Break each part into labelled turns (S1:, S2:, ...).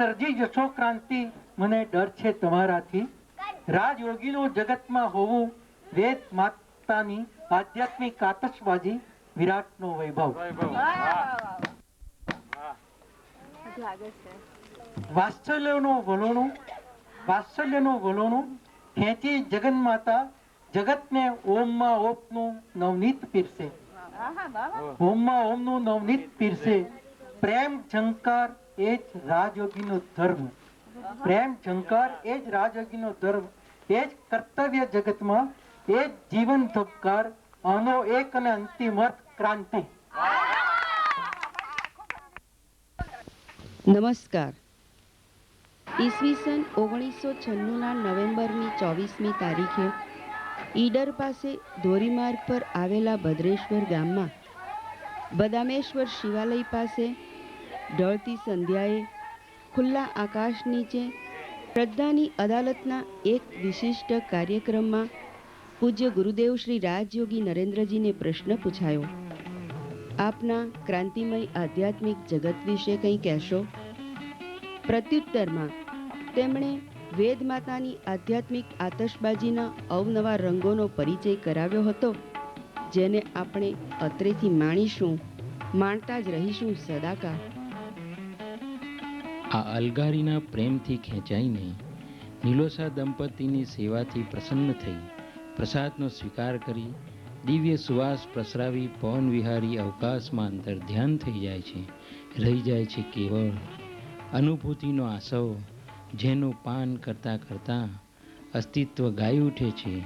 S1: સર્જી જશો ક્રાંતિ, મને ડર છે તમારાથી. રાજયોગીનું જગતમાં હોવું, વેદ માતાની આધ્યાત્મિક આતશબાજી, વિરાટનો વૈભવ. વાત્સલ્યનું વલોણું ખેંચી જગન્માતા, જગતને ઓમમાં ઓપનું નવનીત પીરસે. ઓમમાં ઓમનું નવનીત પીરસે. પ્રેમ ઝંકાર એ જ રાજયોગીનો ધર્મ. પ્રેમ ઝંકાર એ જ રાજયોગીનો ધર્મ. એ જ કર્તવ્ય જગતમાં, એ જ જીવન ધબકાર, આનો એક અને અંતિમ અર્થ ક્રાંતિ.
S2: નમસ્કાર. ઈસવીસન 1996ના નવેમ્બરની 24મી તારીખે ઈડર પાસે ધોરીમાર્ગ પર આવેલા ભદ્રેશ્વર ગામમાં બદામેશ્વર શિવાલય પાસે ઢળતી સંધ્યાએ ખુલ્લા આકાશ નીચે શ્રદ્ધાની અદાલતના એક વિશિષ્ટ કાર્યક્રમમાં પૂજ્ય ગુરુદેવ શ્રી રાજયોગી નરેન્દ્રજીને પ્રશ્ન પૂછાયો, આપના ક્રાંતિમય આધ્યાત્મિક જગત વિશે કંઈ કહેશો? પ્રત્યુત્તરમાં તેમણે વેદ માતાની આધ્યાત્મિક આતશબાજીના અવનવા રંગોનો પરિચય કરાવ્યો હતો, જેને આપણે અત્રેથી માણીશું, માણતા જ રહીશું સદાકાળ.
S3: આ અલગારીના પ્રેમથી ખેંચાઈને નિલોસા દંપતીની સેવાથી પ્રસન્ન થઈ પ્રસાદનો સ્વીકાર કરી દિવ્ય સુવાસ પ્રસરાવી પવન વિહારી અવકાશમાં અંતર ધ્યાન થઈ જાય છે. રહી જાય છે કેવળ અનુભૂતિનો આસવ, જેનું પાન કરતા કરતા અસ્તિત્વ ગાઈ ઉઠે છે.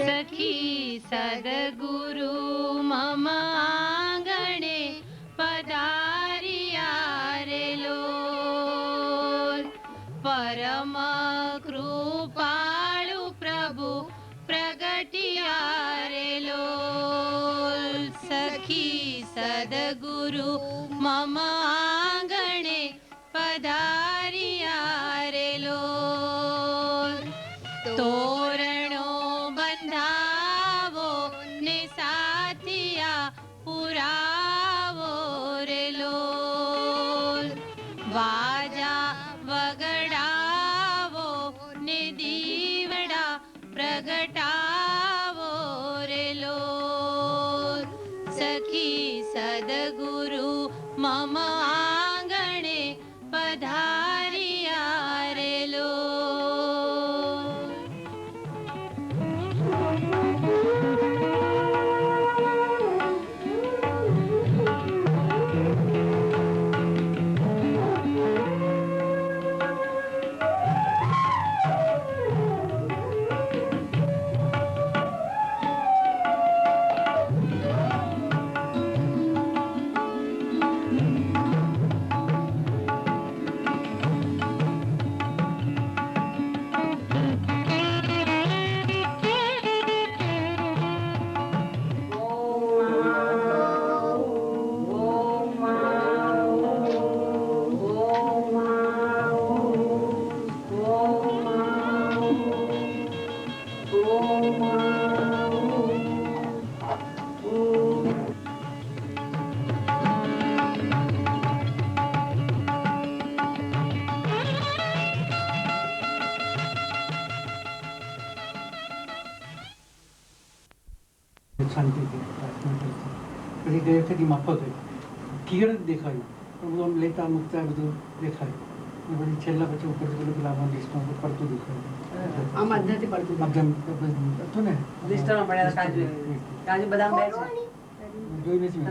S4: સખી સદગુરુ મમ આંગણે પધાર્યા રે લોલ, પરમ કૃપાળુ પ્રભુ પ્રગટ્યા રે લોલ. સખી સદગુરુ મમ આંગણે પધાર્યા રે લોલ, તોરણો બંધાવો ને સાથિયા પુરાવો રે લોલ, વાજા વગડાવો ને દીવડા પ્રગટાવો રે લોલ. સખી સદગુરુ મમ આંગણે પધાર્યા રે લોલ.
S1: શાંતિથી પ્રાર્થના કરશે. પછી ગઈ વખતે મફત હોય, ક્લિયર જ દેખાયું, પણ બધું આમ લેતા મૂકતા બધું દેખાય. પછી છેલ્લા પછી ઉપર પેલા આમાં લિસ્ટમાં પડતું દેખાયું. હતું ને જોઈ નથી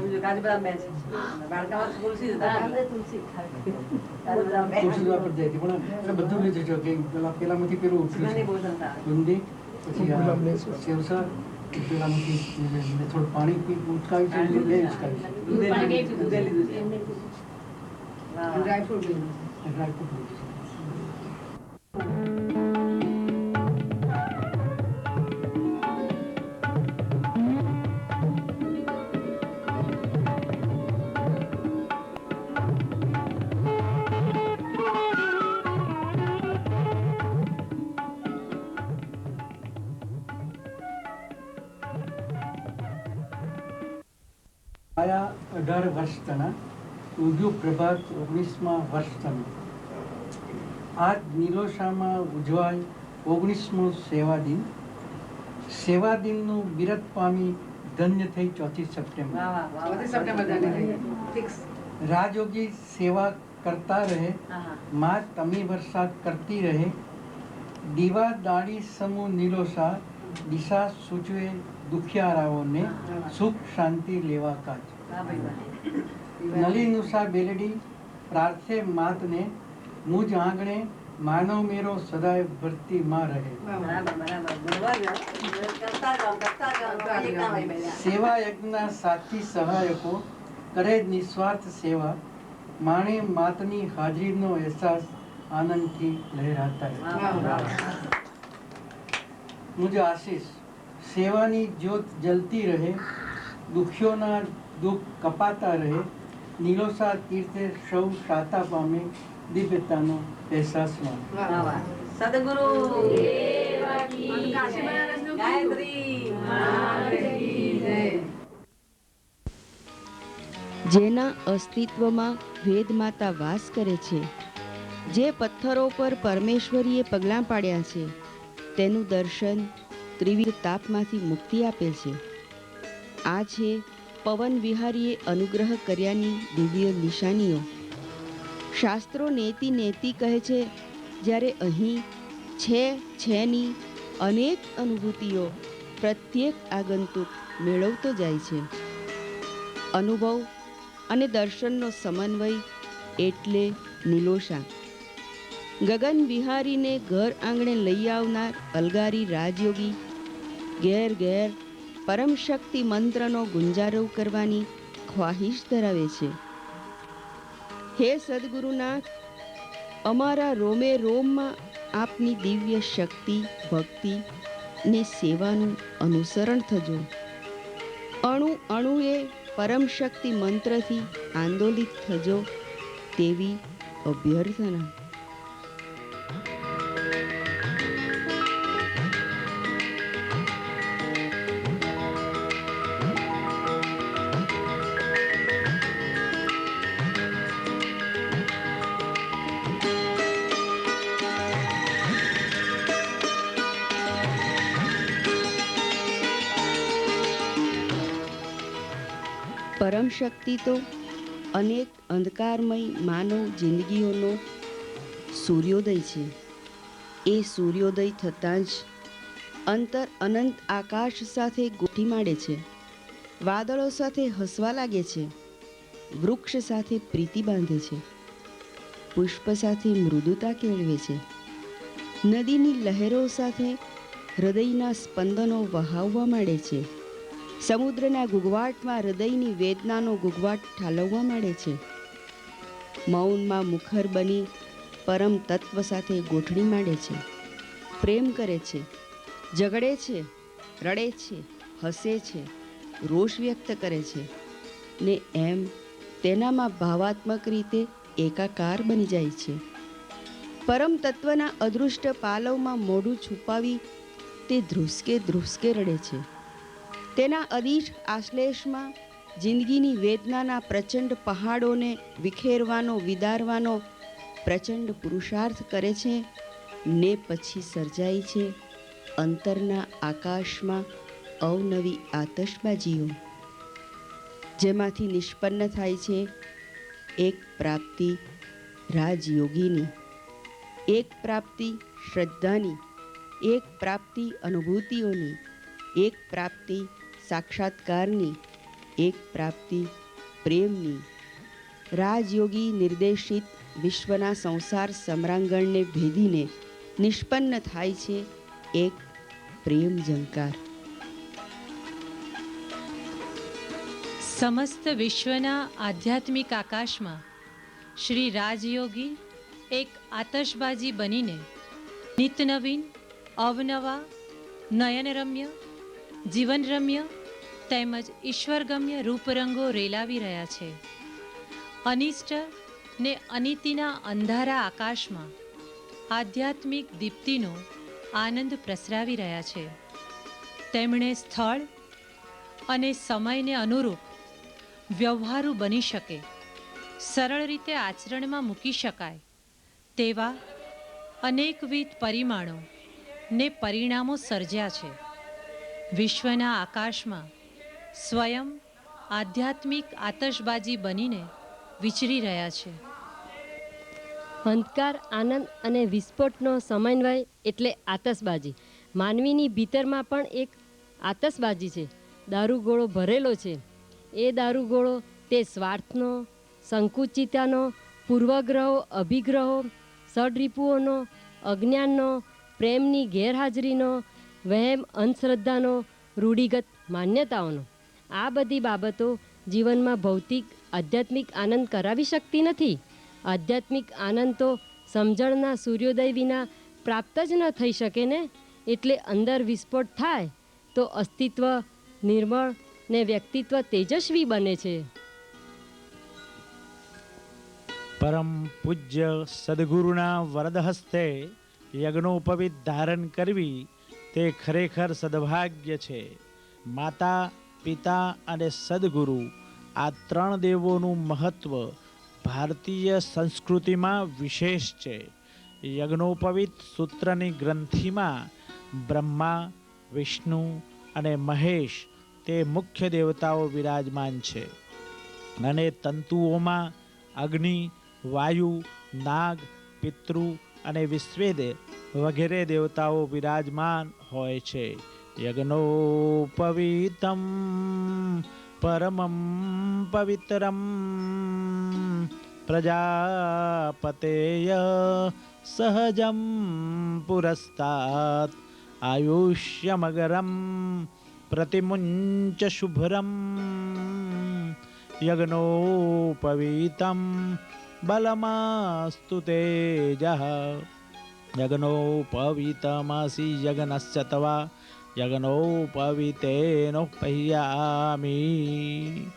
S1: તુલસી વાપરતી હતી, પણ બધું લીધું છે કે પેલામાંથી પેલું બુંદી, પછી સેવસર, પેલામાંથી થોડું પાણી ઉચકાવી છે, ડ્રાયફ્રૂટ લીધું છે. આયા 18 વર્ષ તેના ઉગ્યું પ્રભાત 19મા વર્ષ તમે. આજ નિલોષામાં ઉજવાય 19મો સેવા દિન. સેવા દિનનું બિરદ પામી ધન્ય થઈ 4 સપ્ટેમ્બર. રાજયોગી સેવા કરતા રહે, માં તમી વર્ષા કરતી રહે. દીવા દાડી સમૂહ નિલોષા, દિશા સૂચવે દુખિયારાઓને, સુખ શાંતિ લેવા કાજ. નલિનુષા બેલડી પ્રાર્થે માતને, મુજ આંગણે માનવ મેરો સદાય ભરતી માં રહે. સેવા યજ્ઞના સાથી સહાયકો કરે નિસ્વાર્થ સેવા, માણે માતની હાજરીનો અહેસાસ આનંદથી લહેરાતા રહે. મુજ આશીષ સેવાની જ્યોત જલતી રહે, દુખિયોના દુઃખ કપાતા રહે. નિલોષા તીર્થે સૌ શાતા પામે, દિવ્યતાનો અહેસાસ માને.
S5: સદગુરુ ગાયત્રી.
S2: જેના અસ્તિત્વમાં વેદ માતા વાસ કરે છે, જે પથ્થરો પર પરમેશ્વરીએ પગલાં પાડ્યા છે, તેનું દર્શન ત્રિવિધ તાપમાંથી મુક્તિ આપે છે. આ છે પવન વિહારીએ અનુગ્રહ કર્યાની દિવ્ય નિશાનીઓ. શાસ્ત્રો નેતિ નેતિ કહે છે, જ્યારે અહીં છેની અનેક અનુભૂતિઓ પ્રત્યેક આગંતુક મેળવતો જાય છે. અનુભવ અને દર્શનનો સમન્વય એટલે નિલોષા. ગગન વિહારીને ઘર આંગણે લઈ આવનાર અલગારી રાજયોગી ઘેર ઘેર પરમ શક્તિ મંત્રનો ગુંજારવ કરવાની ખ્વાહિશ ધરાવે છે. હે સદગુરુનાથ, અમારા રોમે રોમમાં આપની દિવ્ય શક્તિ, ભક્તિ ને સેવાનું અનુસરણ થજો. અણુ અણુએ પરમ શક્તિ મંત્રથી આંદોલિત થજો, તેવી અભ્યર્થના. પરમ શક્તિ તો અનેક અંધકારમય માનવ જિંદગીઓનો સૂર્યોદય છે. એ સૂર્યોદય થતાં જ અંતર અનંત આકાશ સાથે ગોઠી માંડે છે, વાદળો સાથે હસવા લાગે છે, વૃક્ષ સાથે પ્રીતિ બાંધે છે, પુષ્પ સાથે મૃદુતા કેળવે છે, નદીની લહેરો સાથે હૃદયના સ્પંદનો વહાવવા માંડે છે, સમુદ્રના ગુગવાટમાં હૃદયની વેદનાનો ગુગવાટ ઠાલવવા માંડે છે, મૌનમાં મુખર બની પરમ તત્વ સાથે ગોઠણી માંડે છે, પ્રેમ કરે છે, ઝઘડે છે, રડે છે, હસે છે, રોષ વ્યક્ત કરે છે ને એમ તેનામાં ભાવાત્મક રીતે એકાકાર બની જાય છે. પરમ તત્વના અદૃષ્ટ પાલવમાં મોઢું છુપાવી તે ધ્રુસકે ધ્રુસકે રડે છે. તેના અદીઠ આશ્લેષમાં જિંદગીની વેદનાના પ્રચંડ પહાડોને વિખેરવાનો, વિદારવાનો પ્રચંડ પુરુષાર્થ કરે છે ને પછી સર્જાય છે અંતરના આકાશમાં અવનવી આતશબાજીઓ, જેમાંથી નિષ્પન્ન થાય છે એક પ્રાપ્તિ રાજયોગીની, એક પ્રાપ્તિ શ્રદ્ધાની, એક પ્રાપ્તિ અનુભૂતિઓની, એક પ્રાપ્તિ સાક્ષાત્કારની, એક પ્રાપ્તિ પ્રેમની. રાજયોગી નિર્દેશિત વિશ્વના સંસાર સમ્રાંગણને ભેદીને નિષ્પન્ન થાય છે એક પ્રેમ ઝંકાર.
S4: સમસ્ત વિશ્વના આધ્યાત્મિક આકાશમાં શ્રી રાજયોગી એક આતશબાજી બનીને નિતનવીન, અવનવા, નયનરમ્ય, જીવનરમ્ય તેમજ ઈશ્વરગમ્ય રૂપરંગો રેલાવી રહ્યા છે. અનિષ્ટ ને અનિતિના અંધારા આકાશમાં આધ્યાત્મિક દીપ્તિનો આનંદ પ્રસરાવી રહ્યા છે. તેમણે સ્થળ અને સમયને અનુરૂપ વ્યવહારુ બની શકે સરળ રીતે આચરણમાં મૂકી શકાય તેવા અનેકવિધ પરિમાણો ને પરિણામો સર્જ્યા છે. વિશ્વના આકાશમાં સ્વયં આધ્યાત્મિક આતશબાજી બનીને વિચરી રહ્યા છે.
S6: અંધકાર, આનંદ અને વિસ્ફોટનો સમન્વય એટલે આતશબાજી. માનવીની ભીતરમાં પણ એક આતશબાજી છે. દારૂગોળો ભરેલો છે. એ દારૂગોળો તે સ્વાર્થનો, સંકુચિતાનો, પૂર્વગ્રહો, અભિગ્રહો, સડરીપુઓનો, અજ્ઞાનનો, પ્રેમની ગેરહાજરીનો, વહેમ, અંધશ્રદ્ધાનો, રૂઢિગત માન્યતાઓનો. આ બધી બાબતો જીવનમાં ભૌતિક આધ્યાત્મિક આનંદ કરાવી શકતી નથી. આધ્યાત્મિક આનંદ તો સમજણના સૂર્યોદય વિના પ્રાપ્ત જ ન થઈ શકે ને. એટલે અંદર વિસ્ફોટ થાય તો અસ્તિત્વ નિર્મળ ને વ્યક્તિત્વ તેજસ્વી બને છે.
S7: પરમ પૂજ્ય સદગુરુના વરદ હસ્તે યજ્ઞોપવિત ધારણ કરવી તે ખરેખર સદભાગ્ય છે. માતા, પિતા અને સદગુરુ આ ત્રણ દેવોનું મહત્વ ભારતીય સંસ્કૃતિમાં વિશેષ છે. યજ્ઞોપવિત સૂત્રની ગ્રંથિમાં બ્રહ્મા, વિષ્ણુ અને મહેશ તે મુખ્ય દેવતાઓ વિરાજમાન છે અને તંતુઓમાં અગ્નિ, વાયુ, નાગ, પિતૃ અને વિશ્વેદેવ વગેરે દેવતાઓ વિરાજમાન હોય છે. યજ્ઞોપવિતમ પરમં પવિત્રમ પ્રજાપતેય સહજમ પુરસ્તાત આયુષ્યમગરમ પ્રતિમુંચ શુભ્રમ યજ્ઞોપવિતમ બલમાસ્તુ તેજઃ યજ્ઞોપવિતમસી યજ્ઞસ્ય તવા યજ્ઞોપવિતેનોપહ્યામિ.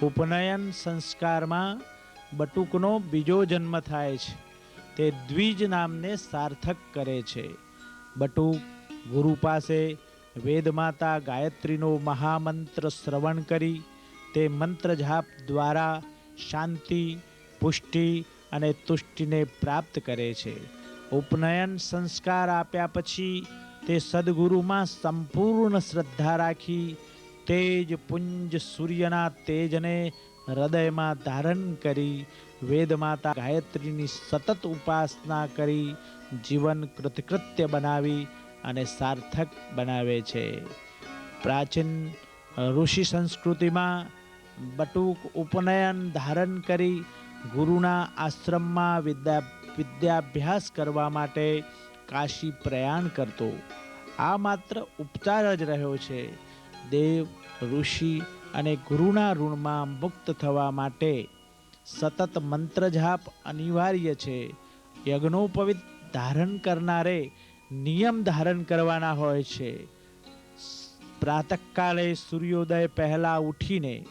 S7: ઉપનયન સંસ્કારમાં બટુકનો બીજો જન્મ થાય છે. તે દ્વિજ નામને સાર્થક કરે છે. બટુક ગુરુ પાસે વેદમાતા ગાયત્રીનો મહામંત્ર શ્રવણ કરી તે મંત્ર જાપ દ્વારા શાંતિ, પુષ્ટિ અને તુષ્ટિને પ્રાપ્ત કરે છે. ઉપનયન સંસ્કાર આપ્યા પછી તે સદગુરુમાં સંપૂર્ણ શ્રદ્ધા રાખી તેજ પુંજ સૂર્યના તેજને હૃદયમાં ધારણ કરી વેદમાતા ગાયત્રીની સતત ઉપાસના કરી જીવન કૃતકૃત્ય બનાવી અને સાર્થક બનાવે છે. પ્રાચીન ઋષિ સંસ્કૃતિમાં બટુક ઉપનયન ધારણ કરી ગુરુના આશ્રમમાં વિદ્યાભ્યાસ કરવા માટે કાશી પ્રયાણ કરતો. આ માત્ર ઉપચાર જ રહ્યો છે. દેવ, ઋષિ અને ગુરુના ઋણમાં મુક્ત થવા માટે સતત મંત્ર જાપ અનિવાર્ય છે. યજ્ઞોપવિત ધારણ કરનારે નિયમ ધારણ કરવાના હોય છે. પ્રાતઃકાલે સૂર્યોદય પહેલા ઉઠીને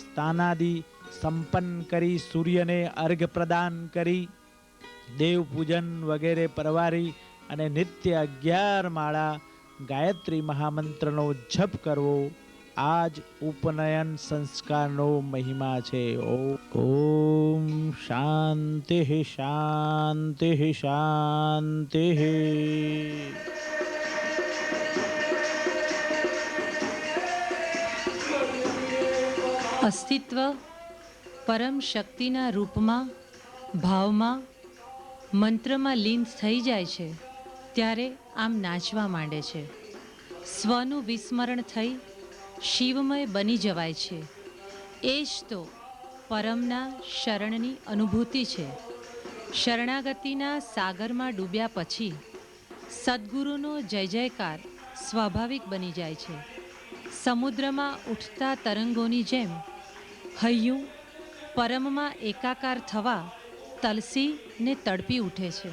S7: સ્નાનાદિ સંપન્ન કરી સૂર્યને અર્ઘ્ય પ્રદાન કરી દેવ પૂજન વગેરે પરવારી અને નિત્ય 11 માળા ગાયત્રી મહામંત્રનો જપ કરવો આ જ ઉપનયન સંસ્કારનો મહિમા છે. ઓમ શાંતિ શાંતિ શાંતિ.
S4: અસ્તિત્વ પરમ શક્તિના રૂપમાં, ભાવમાં, મંત્રમાં લીન થઈ જાય છે ત્યારે આમ નાચવા માંડે છે. સ્વનું વિસ્મરણ થઈ શિવમય બની જવાય છે. એ જ તો પરમના શરણની અનુભૂતિ છે. શરણાગતિના સાગરમાં ડૂબ્યા પછી સદ્ગુરુનો જય જયકાર સ્વાભાવિક બની જાય છે. સમુદ્રમાં ઉઠતા તરંગોની જેમ હૈયું પરમમાં એકાકાર થવા તલસી ને તડપી ઉઠે છે.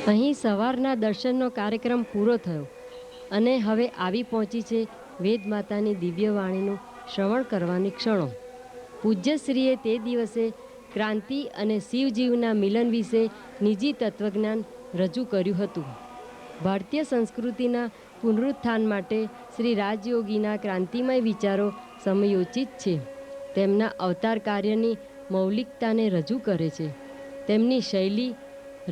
S6: અહીં સવારના દર્શનનો કાર્યક્રમ પૂરો થયો અને હવે આવી પહોંચી છે વેદ માતાની દિવ્ય વાણીનું શ્રવણ કરવાની ક્ષણો. પૂજ્યશ્રીએ તે દિવસે ક્રાંતિ અને શિવજીવના મિલન વિશે નિજી તત્વજ્ઞાન રજૂ કર્યું હતું. ભારતીય સંસ્કૃતિના પુનરુત્થાન માટે શ્રી રાજયોગીના ક્રાંતિમય વિચારો સમયોચિત છે. તેમના અવતાર કાર્યની મૌલિકતાને રજૂ કરે છે. તેમની શૈલી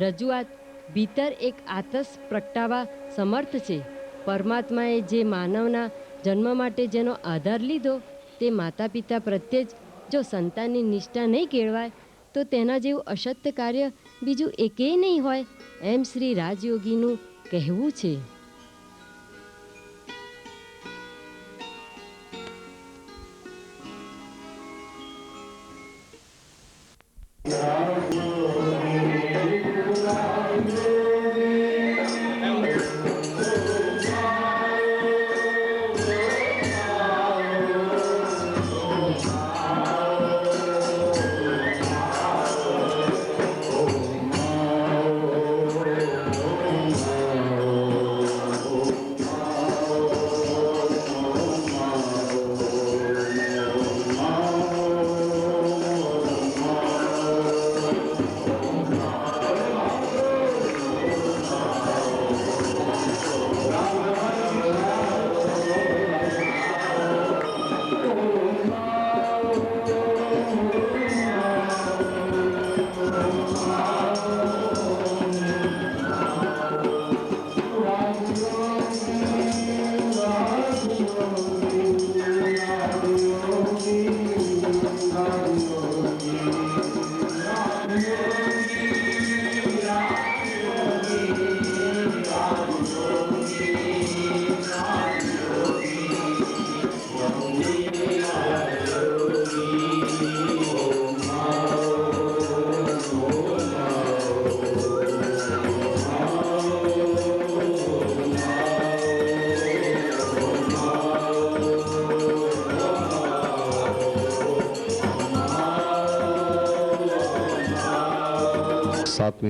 S6: રજૂઆત ભીતર એક આતશ પ્રગટાવા સમર્થ છે. પરમાત્માએ જે માનવના જન્મ માટે જેનો આધાર લીધો તે માતા પિતા પ્રત્યે જ જો સંતાનની નિષ્ઠા નહીં કેળવાય તો તેના જેવું અશક્ય કાર્ય બીજું એકેય નહીં હોય, એમ શ્રી રાજયોગીનું કહેવું છે.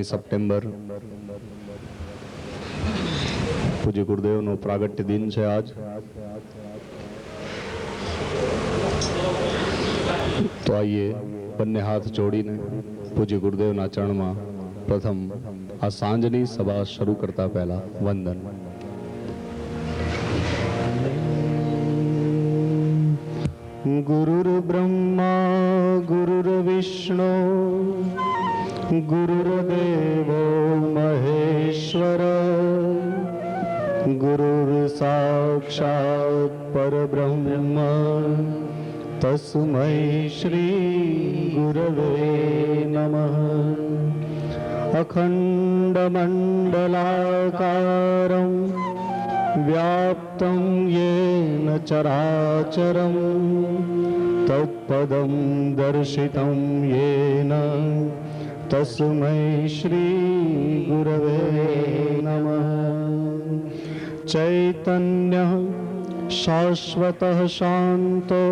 S8: સપ્ટેમ્બર પૂજ્ય ગુરુદેવનો પ્રાગટ્ય દિન છે આજ. તો આઈએ બંને હાથ જોડીને પૂજ્ય ગુરુદેવના ચરણમાં પ્રથમ આ સાંજની સભા શરૂ કરતા પહેલા વંદન. ગુરુર બ્રહ્મા ગુરુર વિષ્ણુ ગુરુર્દેવો મહેશ્વર ગુરુર સાક્ષાત પરબ્રહ્મ તસ્મૈ શ્રી ગુરવે નમઃ. અખંડમંડલાકારં વ્યાપ્तं येन ચરાચરં તત્પદં દર્શિतं येन તસ્મૈ શ્રી ગુરવે નમઃ. ચૈતન્ય શાશ્વત શાંતો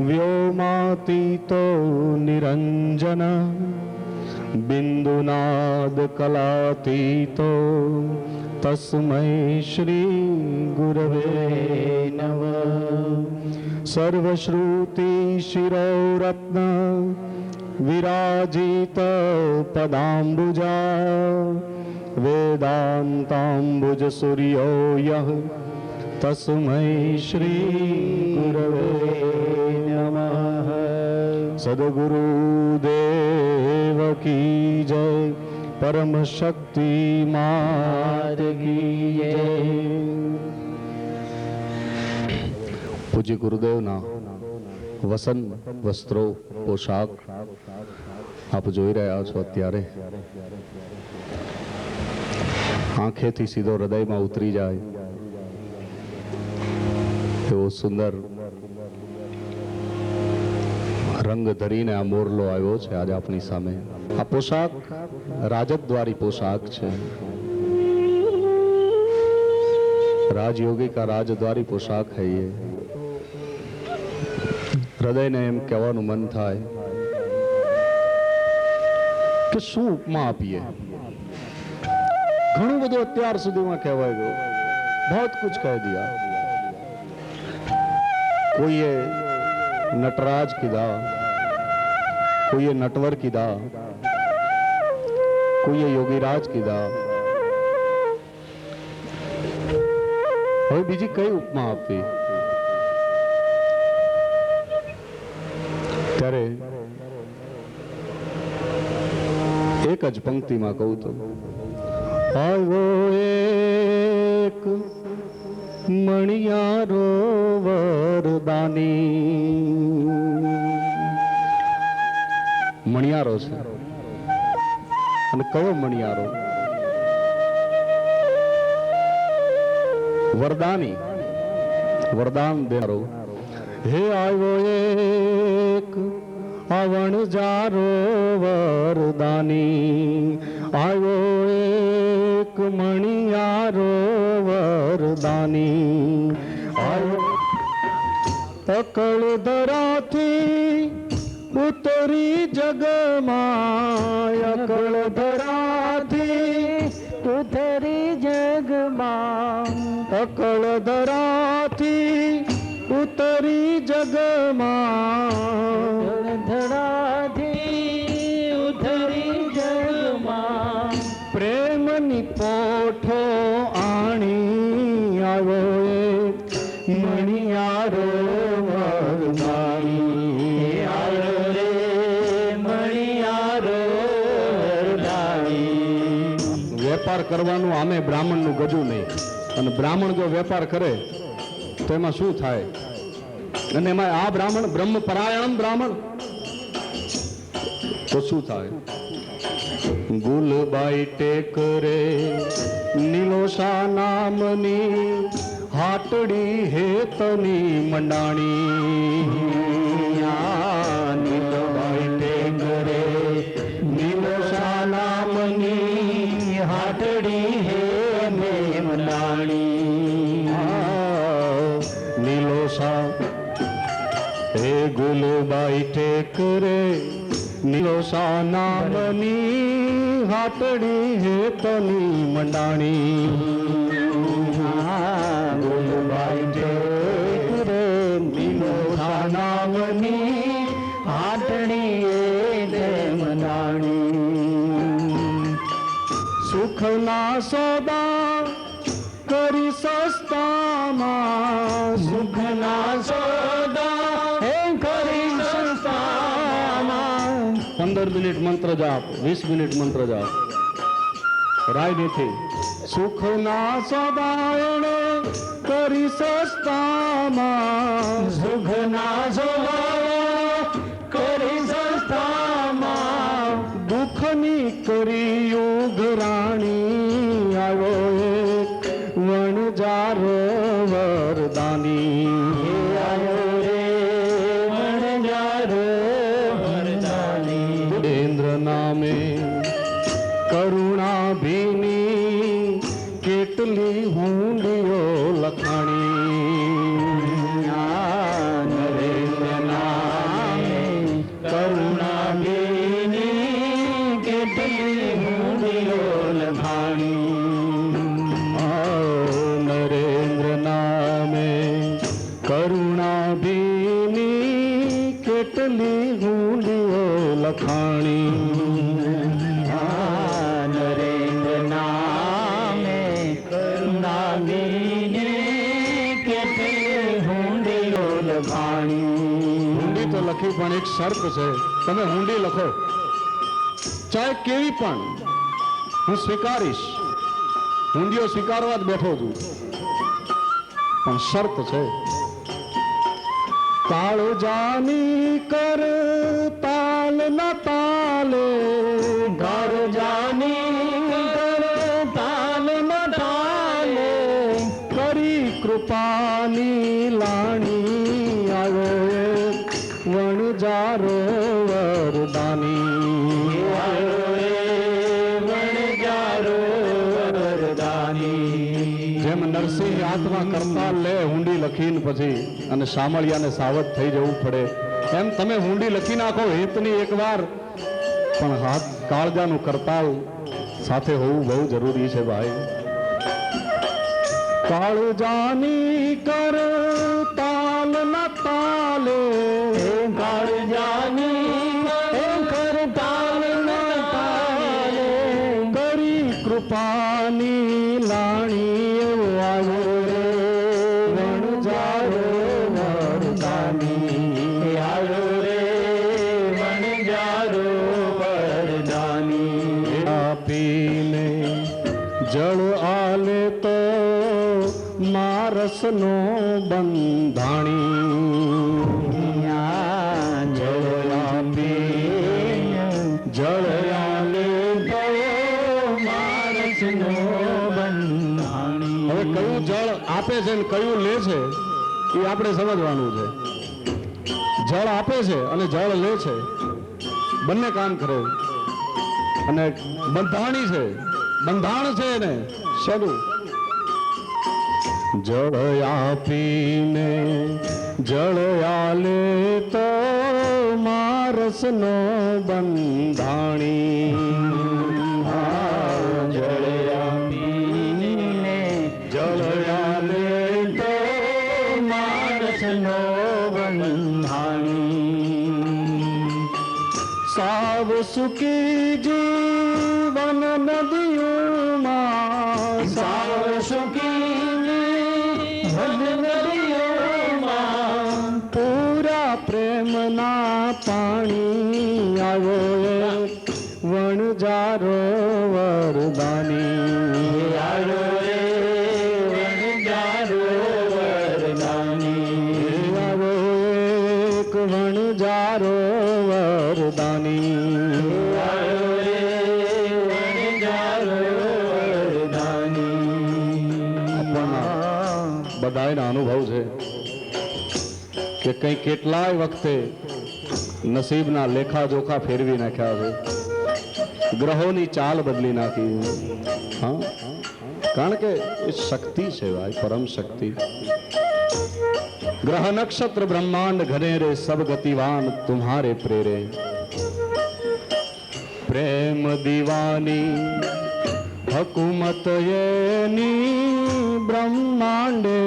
S8: વ્યોમાતીતો નિરંજન બિંદુનાદ કલાતીતો તસ્મૈ શ્રી ગુરવે નમઃ. સર્વશ્રુતિ શિરોરત્ન વિરાજિત પદાંબુજા વેદાંતાંબુજ સૂર્યો યઃ તસ્મૈ શ્રી ગુરવે નમઃ. સદગુરુદેવ કી જય. પરમ શક્તિ માત કી જય. પૂજ્ય ગુરુદેવના વસન વસ્ત્રો પોશાક આપ જોઈ રહ્યા છો. અત્યારે આંખેથી સીધો હૃદયમાં ઉતરી જાય એવો સુંદર રંગ ધરીને આ મોરલો આવ્યો છે આજે આપણી સામે. આ પોશાક રાજદ્વારી પોશાક છે. राजयोगी का राजद्वारी पोशाक है ये। હૃદયને એમ કહેવાનું મન થાય કે શું ઉપમા આપીએ, ઘણું બધું અત્યાર સુધીમાં કહેવાય ગયું, बहुत कुछ कह दिया। कोई नटराज कीधा, कोई नटवर कीधा, कोई योगीराज कीधा। હવે બીજી કઈ ઉપમા આપવી? ત્યારે એક જ પંક્તિમાં કહું તો, આવ્યો એક મણિયારો વરદાની। મણિયારો છે, અને કયો મણિયારો? વરદાની, વરદાન દેનારો। હે આવ્યો એક અવણજારો વરદાની, આવ્યો એક મણિયારો વરદાની। આવ્યો અકળ ધરાથી ઉતરી જગમાં, અકળ ધરાથી ઉતરી જગમાં, અકળ ધરાથી ઉતરી જગમાં, ધરાથી ઉતરી જગમાં, પ્રેમની પોઠો આણી આવ્યો એક મણિયારો વરદાની। આવ્યો રે મણિયારો વરદાની। વેપાર કરવાનું આમે બ્રાહ્મણનું ગજું નહીં, અને બ્રાહ્મણ જો વેપાર કરે તો એમાં શું થાય? અને એમાં આ બ્રાહ્મણ બ્રહ્મ પરાયણ બ્રાહ્મણ તો શું થાય? ગુલબાઈ ટેકરે નીલોશા નામની હાટડી હેતની મંડાણી। નીલબાઈ ટેકરે નીલોશા નામની હાટડી હેને મંડાણી। નીલોશા હે ગુલબાઈ ટેકરે નીલોશા નામની હાટડી હેતની મંડાણી। ગુલબાઈ ટેકરે નીલોશા નામની હાટડી હેતે મંડાણી। સુખના સોદા કરી સસ્તામાં, સુખના સોદા હે કરી સસ્તામાં। 15 મિનિટ મંત્ર જાપ, 20 મિનિટ મંત્ર જાપ, રાય નથી। સુખના સોદા એણે કરી સસ્તામાં, સુખના સોદા કરી સસ્તામાં, દુઃખની કરી ઉઘરાણી। આવ્યો એક વણજારો વરદાની। આવ્યો રે વણજારો વરદાની। ઇન્દ્ર નામે કરુણા ભીની કેટલી હુંડીઓ લખાણી। નરેન્દ્ર નામે કરુણા ભીની કેટલી હુંડીઓ લખાણી। નરેન્દ્ર નામે કરુણા ભીની કેટલી હુંડીઓ લખાણી। નરેન્દ્ર નામે કરુણા ભીની કેટલી હુંડીઓ લખાણી। હુંડી તો લખી, પણ એક શરત છે, તમે હુંડી લખો ચાહે કેવી પણ, હું સ્વીકારીશ, હુંડીઓ સ્વીકારવા જ બેઠો છું, પણ શરત છે, તાળ જાની કર તાલ ના તાલે, ઘર જાની કર તાલ ના તાલે, કરી કૃપાની લાણી। આવ્યો એક વણજારો વરદાની। આવ્યો વણજારો વરદાની। જેમ નરસિંહ આત્મા કરતા લે હુંડી લખીને પછી અને સામળિયાને સાવધ થઈ જવું પડે, એમ તમે હુંડી લખી નાખો હેતની એકવાર, પણ હાથ કાળજાનું કરતાલ સાથે હોવું બહુ જરૂરી છે ભાઈ. કાળજાની કર તાલ ન તાલે, કાળજાની કર તાલ ન તાલે, કરી કૃપાની લાણી આવ્યો રે વણજારો વરદાની, આવ્યો રે વણજારો વરદાની. આપીને જળ આલે તો મારસનો બંધાણી, જળ આપી જળ આલે તો મારસનો બંધાણી. હવે કયું જળ આપે છે ને કયું લે છે એ આપણે સમજવાનું છે. જળ આપે છે અને જળ લે છે, બંને કામ કરે. અને બંધાણી છે, બંધાણ છે એને શેનું? જળ આપીને જળ આલે તો મારસનો બંધાણી, જળ આપીને જળ આલે તો મારસનો બંધાણી. સાવ સુખી જીવન નદીઓમાં, સાવ સુખી પૂરા પ્રેમના પાણી આવ્યો વણજારો વરદાની, આવ્યો રે વણજારો વરદાની, આવ્યો એક વણજારો વરદાની, આવ્યો રે વણજારો વરદાની. બધાયના અનુભવ છે કે કઈ કેટલાય વખતે નસીબના લેખા જોખા ફેરવી નાખ્યા છે, ગ્રહોની ચાલ બદલી નાખી. હા, કારણ કે એ શક્તિ છે ભાઈ, પરમ શક્તિ. ગ્રહ નક્ષત્ર બ્રહ્માંડ ઘને રે સબ ગતિવાન તુમ્હારે પ્રેરે, પ્રેમ દીવાની હકુમત એની બ્રહ્માંડે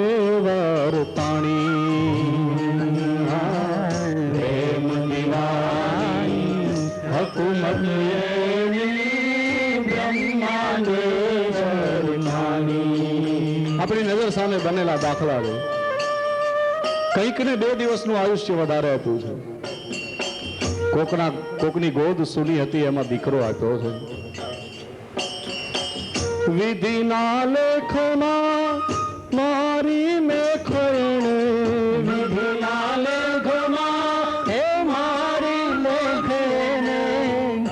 S8: વર્તાણી, પ્રેમ દીવાની હકુમત એની બ્રહ્માંડે વર્તાણી. આપણી નજર સામે બનેલા દાખલા છે. કંઈક ને 2 દિવસનું આયુષ્ય વધારે આપ્યું છે. કોકની ગોદ સૂની હતી એમાં દીકરો આપ્યો છે. વિધિના લેખમાં મારી મેખણે, વિધિના લેખમાં હે મારી લેખણે,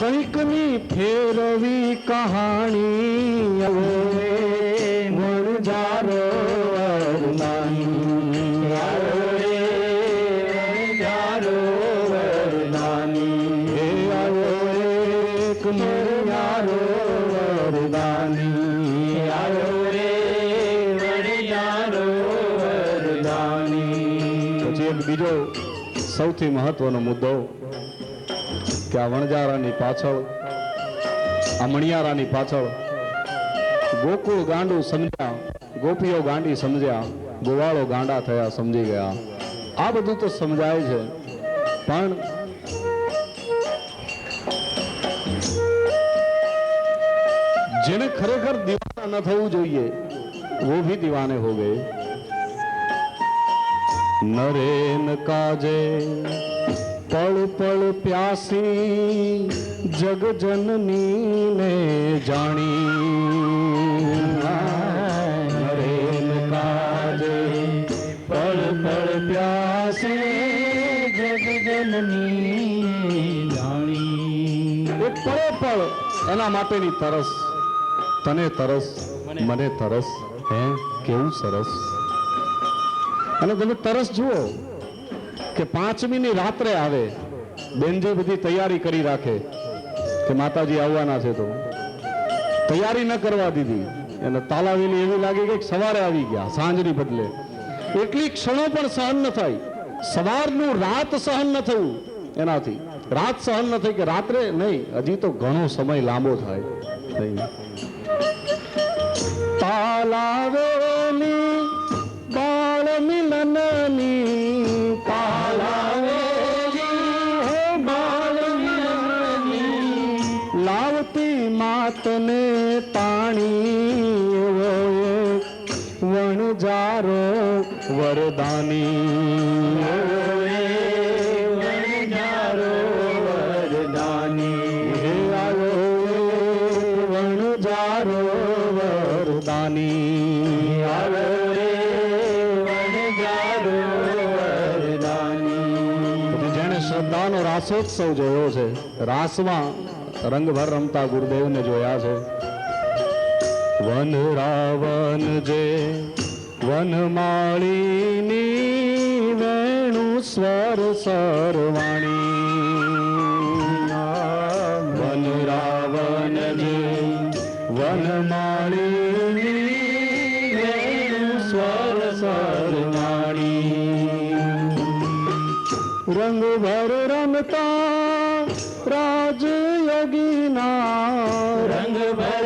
S8: કંઈકની ફેરવી કહાણી વણજારો વરદાની, આવ્યો રે વણજારો વરદાની, હે આવ્યો એક વણજારો વરદાની, આવ્યો રે વણજારો વરદાની. પછી એક બીજો સૌથી મહત્વનો મુદ્દો કે આ વણજારાની પાછળ, આ મણિયારાની પાછળ ગોકુળ ગાંડું સમજ્યા, ગોપીઓ ગાંડી સમજ્યા, ગોવાળો ગાંડા થયા સમજી ગયા. આ બધું તો સમજાય છે, પણ જેને ખરેખર દીવાના ન થવું જોઈએ वो भी दीवाने हो गए. नरेन काजे पल पल प्यासी जग जननी ने जानी. नरेन काजे पल पल प्यासी जग जननी जानी. एक पले पल एना माटेनी तरस, तने तरस મને તરસ, હે કેવું સરસ. અને તમે તરસ જુઓ કે 5મીની રાત્રે આવે, બેનજી બધી તૈયારી કરી રાખે કે માતાજી આવવાના છે, તો તૈયારી ન કરવા દીધી એને તાલાવેલી એવી લાગી કે સવારે આવી ગયા સાંજની બદલે. એટલી ક્ષણો પણ સહન ન થાય. સવારનું રાત સહન ન થયું એનાથી, રાત સહન ન થઈ કે રાત્રે નહીં, હજી તો ઘણો સમય લાંબો થાય. થઈ. પાલાવેલી બાળ મિલનની, પાલાવેલી હે બાળ મિલનની, લાવતી માતને પાણી એવો એક વણજારો વરદાની, વણજારો વરદાની, હે આવ્યો વણજારો વરદાની, આવ્યો રે વણજારો વરદાની. જેણે શ્રદ્ધાનો રાસોત્સવ જોયો છે, રાસમાં રંગભર રમતા ગુરુદેવને જોયા છે. વન રાવન જે વનમાળીની વેણુ સ્વર સરવાણી, વન રાવન જે વનમાળીની વેણુ સ્વર સરવાણી. રંગભર રમતા રાજયોગીના, રંગભર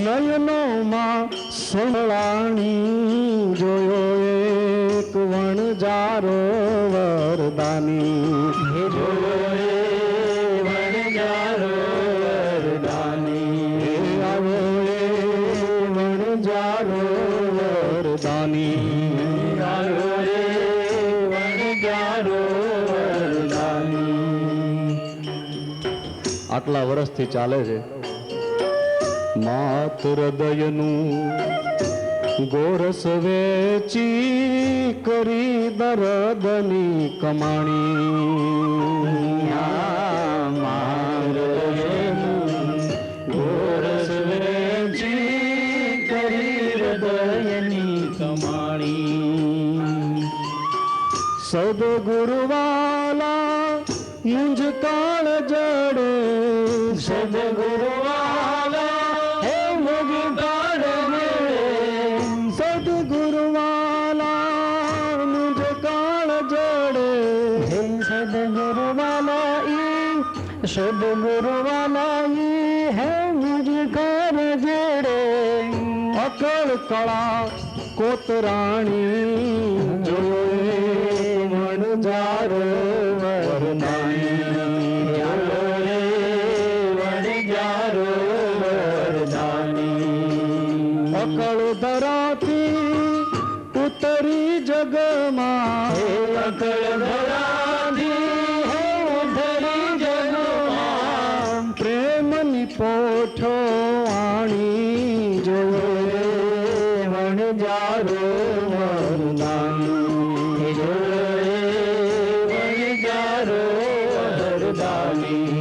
S8: નયનોમાં સોળાણી જોયો એક વણજારો વરદાની, જોયો એ વણજારો વરદાની, આવ્યો એ વણજારો વરદાની, આવ્યો એ વણજારો વરદાની. આટલા વર્ષથી ચાલે છે. માત હૃદયનું ગોરસ વેચી કરી દરદની કમાણી, માત હૃદયનું ગોરસ વેચી કરી હૃદયની કમાણી. સદગુરુવાલા મુંજ કાળ જડે, સદગુરુવાલા સદગુરુવાલા હે મુજ કર જેડે, અકળ કળા કોતરાણી જોયે વણજારો વરદાની, વણજારો વરદાની. અકળ ધરાથી ઉતરી જગમાં, અકળ ધરાથી પોઠો આણી જોયે વણજારો વરદાની, જોયે વણજારો વરદાની,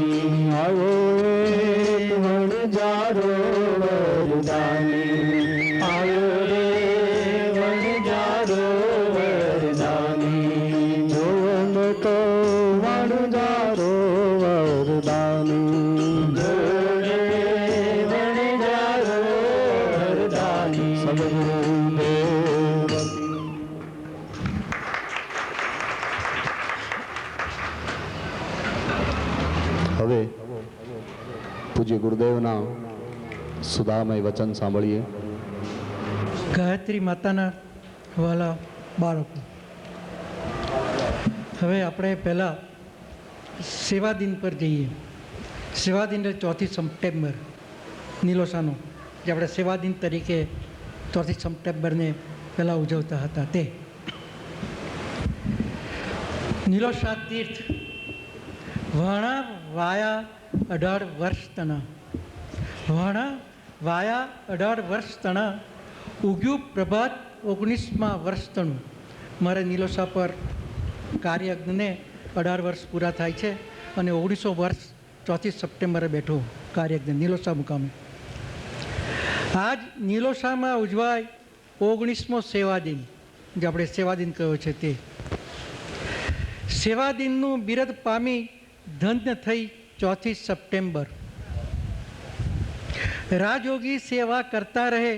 S8: આવ્યો વણજારો વરદાની, આવ્યો રે વણજારો વરદાની, જોયો તો વણજારો વરદાની. હવે પૂજ્ય ગુરુદેવના સુદામય વચન સાંભળીએ.
S1: ગાયત્રી માતાના વાલા બાળકો, હવે આપણે પહેલાં સેવા દિન પર જઈએ. સેવા દિન 4 સપ્ટેમ્બર નિલોસાનો, જે આપણે સેવા દિન તરીકે 4 સપ્ટેમ્બરને પહેલાં ઉજવતા હતા. તે નિલોસા તીર્થ વાણા વાયા 18 વર્ષ તણા, વાણા વાયા 18 વર્ષ તણા, ઉગ્યું પ્રભાત 19મા વર્ષ તણું. મારે નિલોસા પર કાર્યજ્ઞને 18 વર્ષ પૂરા થાય છે અને 1900 વર્ષ 4 સપ્ટેમ્બરે બેઠો કાર્યજ્ઞ નિલોસા મુકામે. આજ નિલોસામાં ઉજવાય 19મો સેવા દિન, જે આપણે સેવા દિન કહ્યો છે તે. સેવા દિનનું બિરદ પામી ધન્ય થઈ 4 સપ્ટેમ્બર. રાજયોગી સેવા કરતા રહે,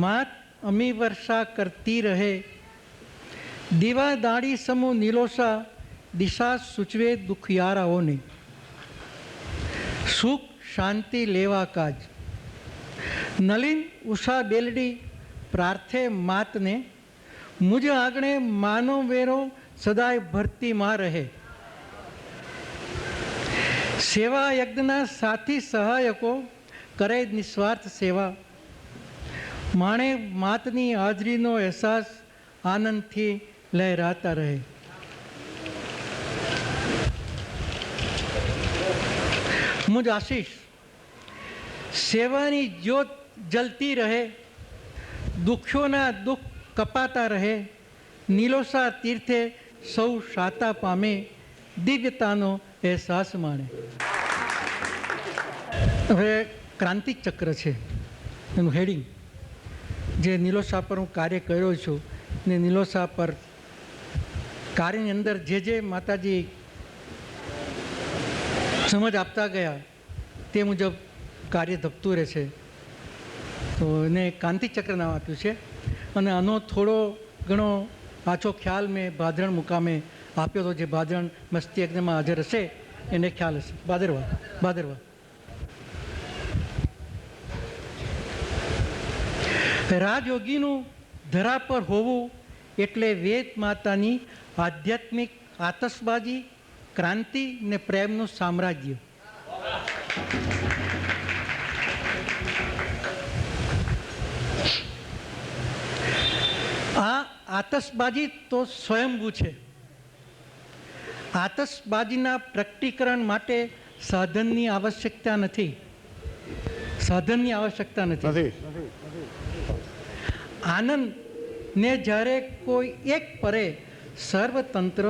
S1: માત અમી વર્ષા કરતી રહે, દીવા દાડી સમૂહ નિલોસા દિશા સૂચવે દુખિયારાઓને, સુખ શાંતિ લેવા કાજ. નલિન ઉષા બેલડી પ્રાર્થે માતને, મુજ આંગણે માનો વેરો સદાય ભરતીમાં રહે. સેવા યજ્ઞના સાથી સહાયકો કરે નિસ્વાર્થ સેવા, માણે માતની હાજરીનો અહેસાસ આનંદથી લહેરાતા રહે. મુજ આશીષ સેવાની જ્યોત જલતી રહે, દુખ્યોના દુઃખ કપાતા રહે, નીલોસા તીર્થે સૌ શાતા પામે, દિવ્યતાનો અહેસાસ માણે. હવે ક્રાંતિ ચક્ર છે એનું હેડિંગ, જે નીલોસા પર હું કાર્ય કર્યો છું ને નીલોસા પર કાર્યની અંદર જે માતાજી સમજ આપતા ગયા તે મુજબ કાર્ય ધપતું રહે છે. તો એને કાંતિચક્ર નામ આપ્યું છે. અને આનો થોડો ઘણો પાછો ખ્યાલ મેં ભાદરણ મુકામે આપ્યો હતો, જે ભાદરણ મસ્તી યજ્ઞમાં હાજર હશે એને ખ્યાલ હશે. ભાદરવા રાજયોગીનું ધરા પર હોવું એટલે વેદ માતાની આધ્યાત્મિક આતશબાજી, ક્રાંતિ ને પ્રેમનું સામ્રાજ્ય. આ આતશબાજી તો સ્વયંભૂ છે. આતશબાજીના પ્રકટીકરણ માટે સાધનની આવશ્યકતા નથી. આનંદ ને જ્યારે કોઈ એક પરે સર્વતંત્ર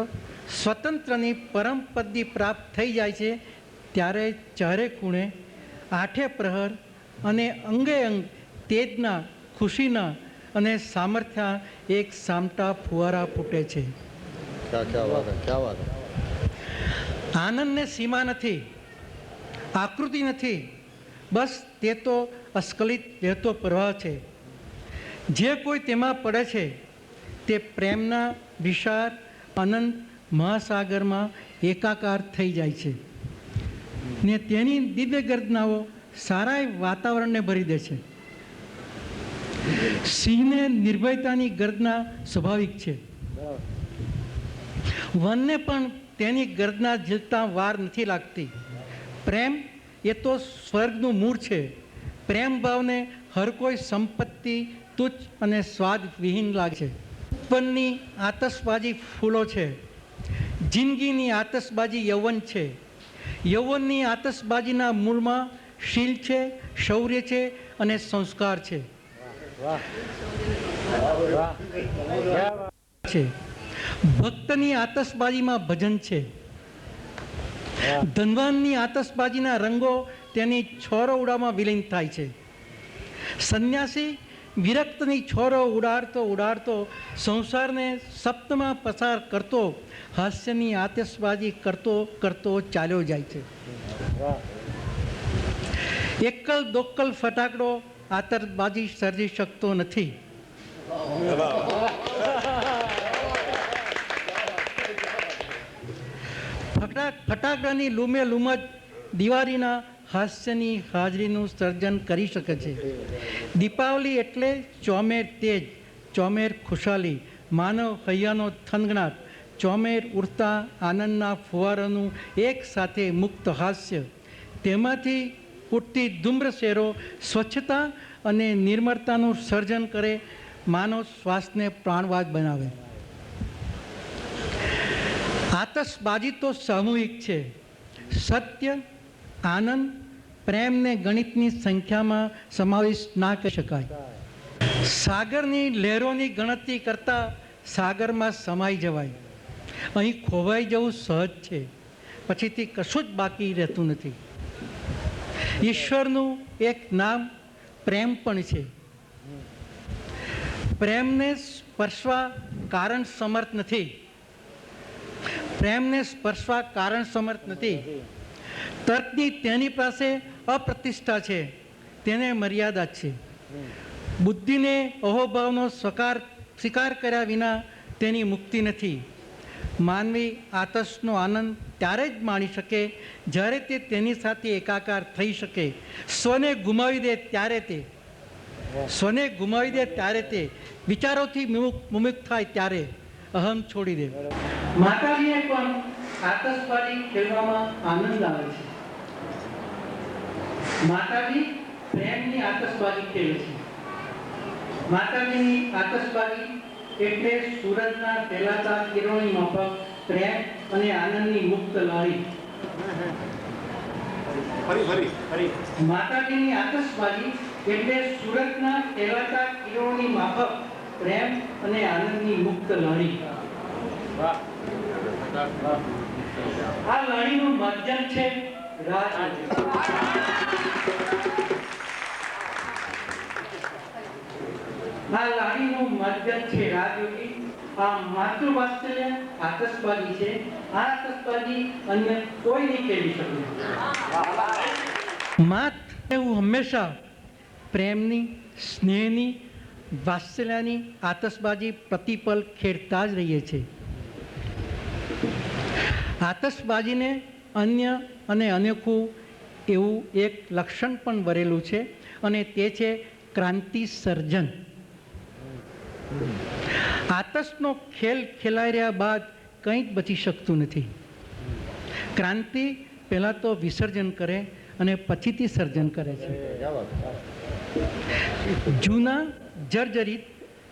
S1: સ્વતંત્રની પરમ પદવી પ્રાપ્ત થઈ જાય છે, ત્યારે ચારે ખૂણે આઠે પ્રહર અને અંગે અંગ તેજના, ખુશીના અને સામર્થ્ય એક સામટા ફુવારા ફૂટે છે. આનંદને સીમા નથી, આકૃતિ નથી, બસ તે તો અસ્ખલિત વહેતો પ્રવાહ છે. જે કોઈ તેમાં પડે છે તે પ્રેમના વિશાળ અનંત મહાસાગરમાં એકાકાર થઈ જાય છે ને તેની દિવ્ય ગર્જનાઓ સારા વાતાવરણને ભરી દે છે. સિંહને નિર્ભયતાની ગર્જના સ્વાભાવિક છે. વનને પણ તેની ગર્જના ઝીલતા વાર નથી લાગતી. પ્રેમ એ તો સ્વર્ગનું મૂળ છે. પ્રેમ ભાવને હર કોઈ સંપત્તિ તુચ્છ અને સ્વાદ વિહીન લાગે છે. ઉપરની આતશબાજી ફૂલો છે, જિંદગીની આતશબાજી યૌવન છે. યૌવનની આતશબાજીના મૂળમાં શીલ છે, શૌર્ય છે અને સંસ્કાર છે. ભક્તની આતશબાજીમાં ભજન છે. ધનવાનની આતશબાજીના રંગો તેની છોરો ઉડામાં વિલીન થાય છે. સંન્યાસી વિરક્તની છોરો ઉડાડતો સંસારને સપ્તમાં પસાર કરતો હાસ્યની આતશબાજી કરતો ચાલ્યો જાય છે. એકલ દોકલ ફટાકડો આતશબાજી સર્જી શકતો નથી. ફટાકડાની લૂમે લૂમ જ દિવાળીના હાસ્યની હાજરીનું સર્જન કરી શકે છે. દીપાવલી એટલે ચોમેર તેજ, ચોમેર ખુશાલી, માનવ હૈયાનો થનગણાટ, ચોમેર ઉડતા આનંદના ફુવારાનું એક સાથે મુક્ત હાસ્ય. તેમાંથી ઉઠતી ધૂમ્ર શેરો સ્વચ્છતા અને નિર્મળતાનું સર્જન કરે, માનવ શ્વાસને પ્રાણવાદ બનાવે. આતશબાજી તો સામૂહિક છે. સત્ય, આનંદ, પ્રેમને ગણિતની સંખ્યામાં સમાવેશ ના કરી શકાય. સાગરની લહેરોની ગણતરી કરતાં સાગરમાં સમાઈ જવાય. અહીં ખોવાઈ જવું સહજ છે, પછીથી કશું જ બાકી રહેતું નથી. ઈશ્વરનું એક નામ પ્રેમ પણ છે. પ્રેમને સ્પર્શવા કારણ સમર્થ નથી. તર્કની તેની પાસે અપ્રતિષ્ઠા છે, તેને મર્યાદા છે. બુદ્ધિને અહોભાવનો સ્વીકાર કર્યા વિના તેની મુક્તિ નથી. માનવી આતશનો આનંદ ત્યારે જ માણી શકે જ્યારે તે તેની સાથે એકાકાર થઈ શકે. સ્વને ગુમાવી દે ત્યારે તે વિચારોથી મુમુખ થાય ત્યારે અહમ છોડી દે. માતાજીને પણ આતશબાજી ખેલવામાં આનંદ આવે છે. માતાજી પ્રેમની આતશબાજી ખેલે છે. માતાજીની આતશબાજી એટલે સૂરજના ફેલાતા કિરણોની માફક પ્રેમ અને આનંદની મુક્ત લહેરી. માતાજીની આતશબાજી એટલે સૂરજના ફેલાતા કિરણોની માફક પ્રેમ અને આનંદની મુક્ત લહેરી. આ લહેરીનું માધ્યમ છે રાજ. આ લાડીનું માધ્યમ છે રાજયોગી. આ માતૃવાત્સલ્ય આતશબાજી છે. આ આતશબાજી અન્ય કોઈ નહીં કેળવી શકે. માત એવું હંમેશા પ્રેમની, સ્નેહની, વાત્સલ્યની આતશબાજી પ્રતિપલ ખેડતા જ રહીએ છીએ. આતશબાજીને અન્ય અને અનેકું એવું એક લક્ષણ પણ વરેલું છે અને તે છે ક્રાંતિ સર્જન. આતશનો ખેલ ખેલાઈ રહ્યા બાદ કંઈ જ બચી શકતું નથી. ક્રાંતિ પહેલાં તો વિસર્જન કરે અને પછીથી સર્જન કરે છે. જૂના જર્જરિત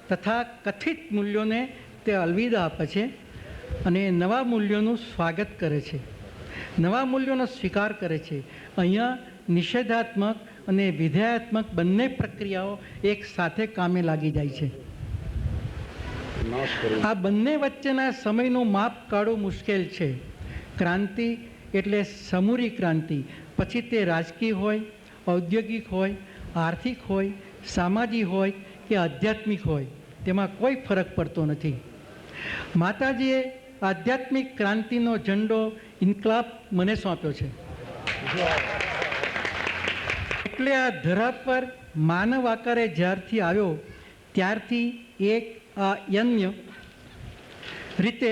S1: તથા કથિત મૂલ્યોને તે અલવિદા આપે છે અને નવા મૂલ્યોનું સ્વાગત કરે છે, નવા મૂલ્યોનો સ્વીકાર કરે છે. અહીંયા નિષેધાત્મક અને વિધેયાત્મક બંને પ્રક્રિયાઓ એક સાથે કામે લાગી જાય છે. આ બંને વચ્ચેના સમયનું માપ કાઢવું મુશ્કેલ છે. ક્રાંતિ એટલે સમૂરી ક્રાંતિ, પછી તે રાજકીય હોય, ઔદ્યોગિક હોય, આર્થિક હોય, સામાજિક હોય કે આધ્યાત્મિક હોય, તેમાં કોઈ ફરક પડતો નથી. માતાજીએ આધ્યાત્મિક ક્રાંતિનો ઝંડો ઇન્કલાબ મને સોંપ્યો છે. એટલે આ ધરા પર માનવ આકારે જ્યારથી આવ્યો ત્યારથી એક અન્ય રીતે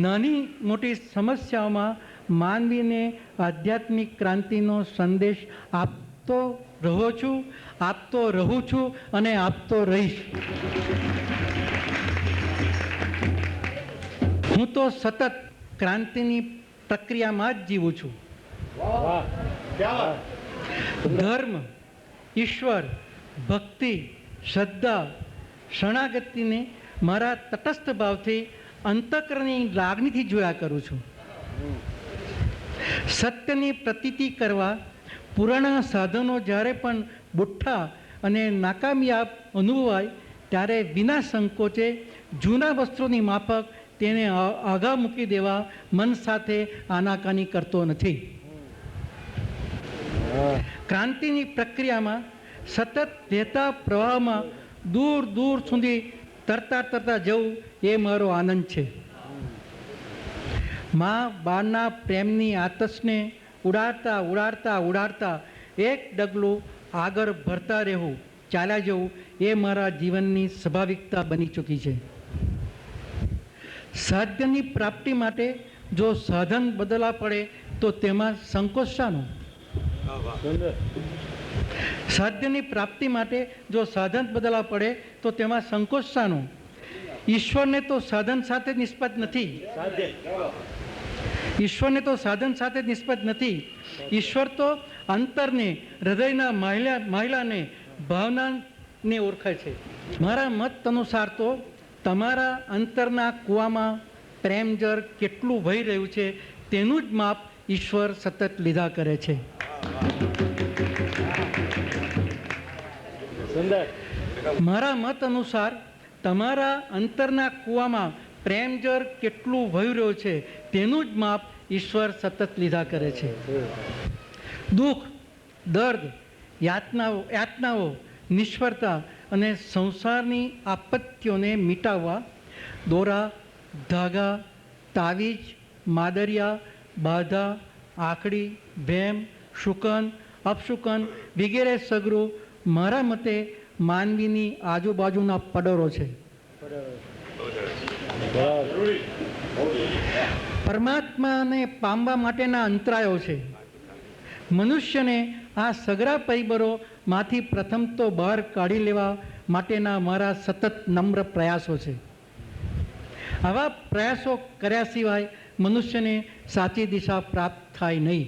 S1: નાની મોટી સમસ્યાઓમાં માનવીને આધ્યાત્મિક ક્રાંતિનો સંદેશ આપતો રહું છું અને આપતો રહીશ. હું તો સતત ક્રાંતિની પ્રક્રિયામાં જ જીવું છું. ધર્મ, ઈશ્વર, ભક્તિ, શ્રદ્ધા, શરણાગતિને મારા તટસ્થ ભાવથી અંતઃકરણની લાગણીથી જોયા કરું છું. સત્યની પ્રતીતિ કરવા પુરાણા સાધનો જ્યારે પણ બુઠ્ઠા અને નાકામયાબ અનુભવાય ત્યારે વિના સંકોચે જૂના વસ્ત્રોની માફક તેને આગા મૂકી દેવા મન સાથે આનાકાની કરતો નથી. ક્રાંતિની પ્રક્રિયામાં સતત વહેતા પ્રવાહમાં દૂર દૂર સુધી તરતા જવું એ મારો આનંદ છે. મા બાના પ્રેમની આતશને ઉડાડતા એક ડગલું આગળ ભરતા રહેવું, ચાલ્યા જવું એ મારા જીવનની સ્વાભાવિકતા બની ચૂકી છે. સાધ્યની પ્રાપ્તિ માટે જો સાધન બદલવા પડે તો તેમાં સંકોચ શાનો? સાધ્યની પ્રાપ્તિ માટે જો સાધન બદલવા પડે તો તેમાં સંકોચ શાનો? ઈશ્વરને તો સાધન સાથે નિસ્બત નથી. ઈશ્વરને તો સાધન સાથે નિસ્બત નથી. ઈશ્વર તો અંતરને, હૃદયના મહિલાને, ભાવનાને ઓળખે છે. મારા મત અનુસાર તો તમારા અંતરના કૂવામાં પ્રેમ જળ કેટલું વહી રહ્યું છે તેનું જ માપ ઈશ્વર સતત લીધા કરે છે. મારા મત અનુસાર તમારા અંતરના કૂવામાં પ્રેમ જળ કેટલું વહી રહ્યું છે તેનું જ માપ ઈશ્વર સતત લીધા કરે છે. દુઃખ, દર્દ, યાતનાઓ, નિષ્ફળતા અને સંસારની આપત્તિઓને મિટાવવા દોરા, ધાગા, તાવીજ, માદરિયા, બાધા, આખડી, ભેમ, શુકન, અપશુકન વગેરે સગરું મારા મતે માનવીની આજુબાજુના પડોરો છે. પરમાત્માને પામવા માટેના અંતરાયો છે. મનુષ્યને આ સઘળા પરિબળોમાંથી પ્રથમ તો બહાર કાઢી લેવા માટેના મારા સતત નમ્ર પ્રયાસો છે. આવા પ્રયાસો કર્યા સિવાય મનુષ્યને સાચી દિશા પ્રાપ્ત થાય નહીં.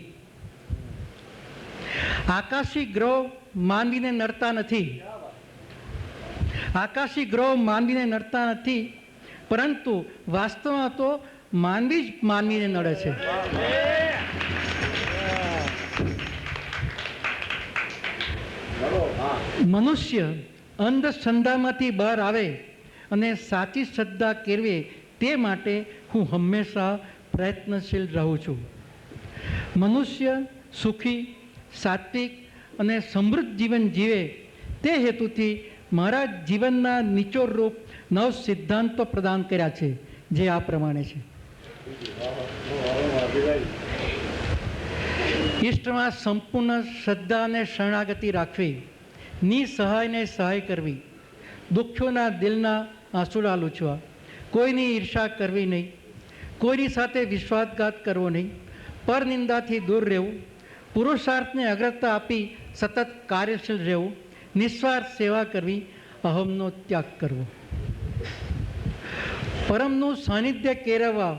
S1: આકાશી ગ્રહો માનવીને નડતા નથી. આકાશી ગ્રહો માનવીને નડતા નથી, પરંતુ વાસ્તવમાં તો માનવી જ માનવીને નડે છે. મનુષ્ય અંધશ્રદ્ધામાંથી બહાર આવે અને સાચી શ્રદ્ધા કેળવે તે માટે હું હંમેશા પ્રયત્નશીલ રહું છું. મનુષ્ય સુખી, સાત્વિક અને સમૃદ્ધ જીવન જીવે તે હેતુથી મારા જીવનના નિચોડ રૂપ 9 સિદ્ધાંતો પ્રદાન કર્યા છે, જે આ પ્રમાણે છે. ઈષ્ટમાં સંપૂર્ણ શ્રદ્ધા અને શરણાગતિ રાખવી, નિસહાયને સહાય કરવી, દુઃખોના દિલના આંસુડા લૂછવા, કોઈની ઈર્ષા કરવી નહીં, કોઈની સાથે વિશ્વાસઘાત કરવો નહીં, પરનિંદાથી દૂર રહેવું, પુરુષાર્થને અગ્રતા આપી સતત કાર્યશીલ રહેવું, નિસ્વાર્થ સેવા કરવી, અહમનો ત્યાગ કરવો. પરમનું સાનિધ્ય કેળવવા,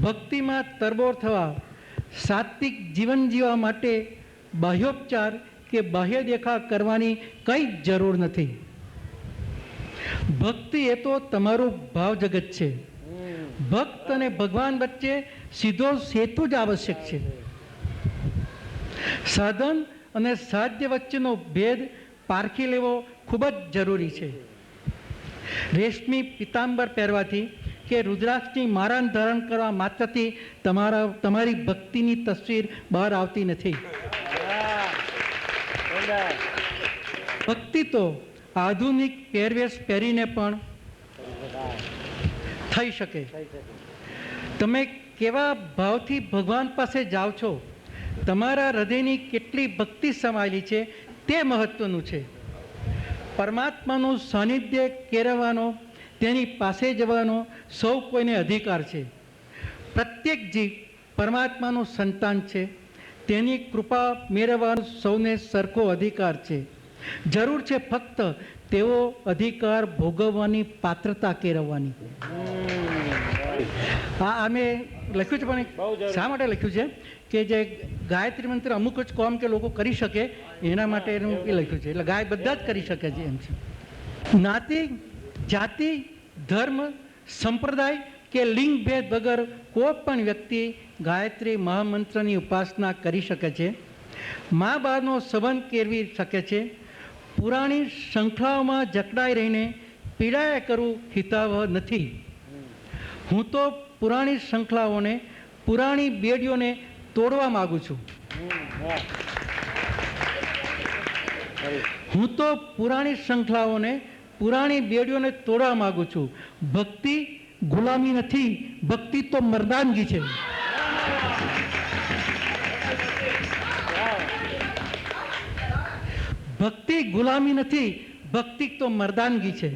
S1: ભક્તિમાં તરબોળ થવા, સાત્વિક જીવન જીવવા માટે બાહ્યોપચાર કે બાહ્ય દેખાવ કરવાની કંઈ જ જરૂર નથી. ભક્તિ એ તો તમારું ભાવ જગત છે. ભક્ત અને ભગવાન વચ્ચે સીધો સેતુ જ આવશ્યક છે. સાધન અને સાધ્ય વચ્ચેનો ભેદ પારખી લેવો ખૂબ જ જરૂરી છે. રેશમી પિતાંબર પહેરવાથી કે રુદ્રાક્ષની માળા ધારણ કરવા માત્રથી તમારી ભક્તિની તસવીર બહાર આવતી નથી. ભક્તિ તો આધુનિક પહેરવેશ પહેરીને પણ થઈ શકે. તમે કેવા ભાવથી ભગવાન પાસે જાઓ છો, તમારા હૃદયની કેટલી ભક્તિ સમાયેલી છે તે મહત્વનું છે. પરમાત્માનું સાનિધ્ય કેળવવાનો, તેની પાસે જવાનો સૌ કોઈને અધિકાર છે. પ્રત્યેક જીવ પરમાત્માનું સંતાન છે. તેની કૃપા મેળવવાનો સૌને સરખો અધિકાર છે. જરૂર છે ફક્ત તેવો અધિકાર ભોગવવાની પાત્રતા કેળવવાની. અમે લખ્યું છે, પણ શા માટે લખ્યું છે કે જે ગાયત્રી મંત્ર અમુક જ કોમ કે લોકો કરી શકે એના માટે એનું એ લખ્યું છે. એટલે ગાય બધા જ કરી શકે છે એમ છે. જ્ઞાતિ, જાતિ, ધર્મ, સંપ્રદાય કે લિંગ ભેદ વગર કોઈ પણ વ્યક્તિ ગાયત્રી મહામંત્રની ઉપાસના કરી શકે છે. મા બાનો સંબંધ કેળવી શકે છે. પુરાણી શૃંખલાઓમાં જકડાઈ રહીને પીડાયા કરવું હિતાવહ નથી. હું તો પુરાણી શૃંખલાઓને, પુરાણી બેડીઓને તોડવા માગું છું. હું તો પુરાણી શૃંખલાઓને, પુરાણી બેડીઓને તોડવા માગું છું. ભક્તિ ગુલામી નથી, ભક્તિ તો મર્દાનગી છે. ભક્તિ ગુલામી નથી, ભક્તિ તો મર્દાનગી છે.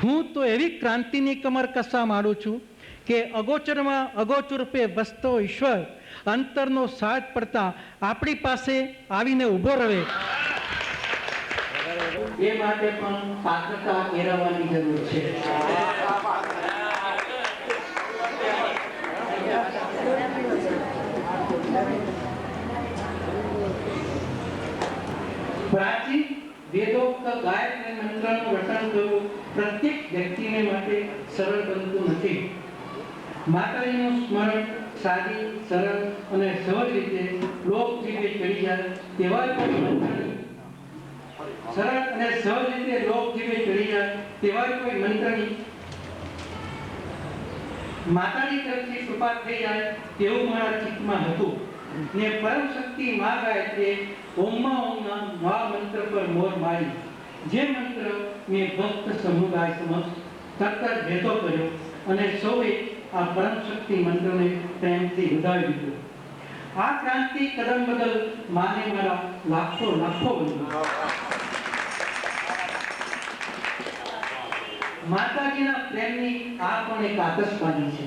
S1: હું તો એવી ક્રાંતિની કમર કસવા માંડું છું કે અગોચરમાં અગોચર રૂપે વસતો ઈશ્વર અંતરનો સાથ પડતા આપણી પાસે આવીને ઊભો રહે. એ માટે પણ પાત્રતા કેળવવાની જરૂર છે. પ્રાચીન વેદોક્ત ગાયત્રી મંત્રનું રટણ કરવું પ્રત્યેક વ્યક્તિને માટે સરળ બનતું નથી. માતાજીનું સ્મરણ સાદી, સરળ અને સહજ રીતે લોક જીવે ચડી જાય તેવા કોઈ મંત્રની, સરળ અને સહજ રીતે લોક જીવે ચડી જાય તેવા કોઈ મંત્રની માતાજી તરફથી કૃપા થઈ જાય તેવું મારા ચિત્તમાં હતું. ને પરમ શક્તિ મા ગાયત્રીએ ઓમમાં ઓમના મહામંત્ર પર મોર મારી જે મંત્ર મેં ભક્ત સમુદાય સમક્ષ તરત જ ભેટો કર્યો અને સૌએ આ પરમ શક્તિ મંત્રને પ્રેમથી વધાવી દીધો. આ ક્રાંતિ કદમ બદલ માને મારા લાખો લાખો વંદન. માતાજીના પ્રેમની આ પણ એક આતશબાજી છે.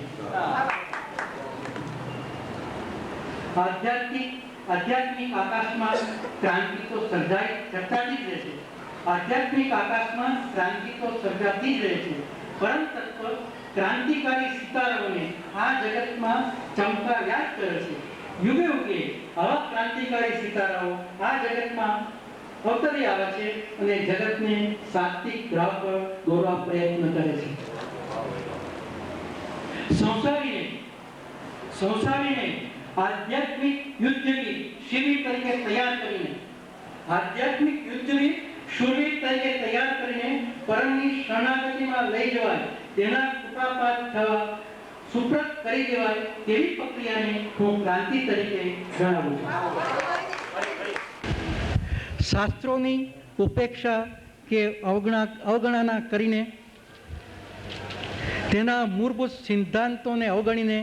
S1: આધ્યાત્મિક આકાશમાં ક્રાંતિ તો સર્જાતી જ રહે છે. આધ્યાત્મિક આકાશમાં ક્રાંતિ તો સર્જાતી જ રહે છે. પરમ તત્વ ક્રાંતિકારી સિતારાઓને આ જગતમાં ચમકાવ્યા જ કરે છે. યુગે યુગે આવા ક્રાંતિકારી સિતારાઓ આ જગતમાં અવતરી આવે છે અને જગતને સાત્વિક ગ્રહ પર દોરવા પ્રયત્ન કરે છે. સંસારીને આધ્યાત્મિક યુદ્ધની શિબિર તરીકે તૈયાર કરીને પરમની શરણાગતિમાં લઈ જવાય, તેના કૃપાપાત થવા સુપ્રત કરી દેવાય તેવી પ્રક્રિયાને હું ક્રાંતિ તરીકે જણાવું છું. શાસ્ત્રોની ઉપેક્ષા કે અવગણના કરીને, તેના મૂળભૂત સિદ્ધાંતોને અવગણીને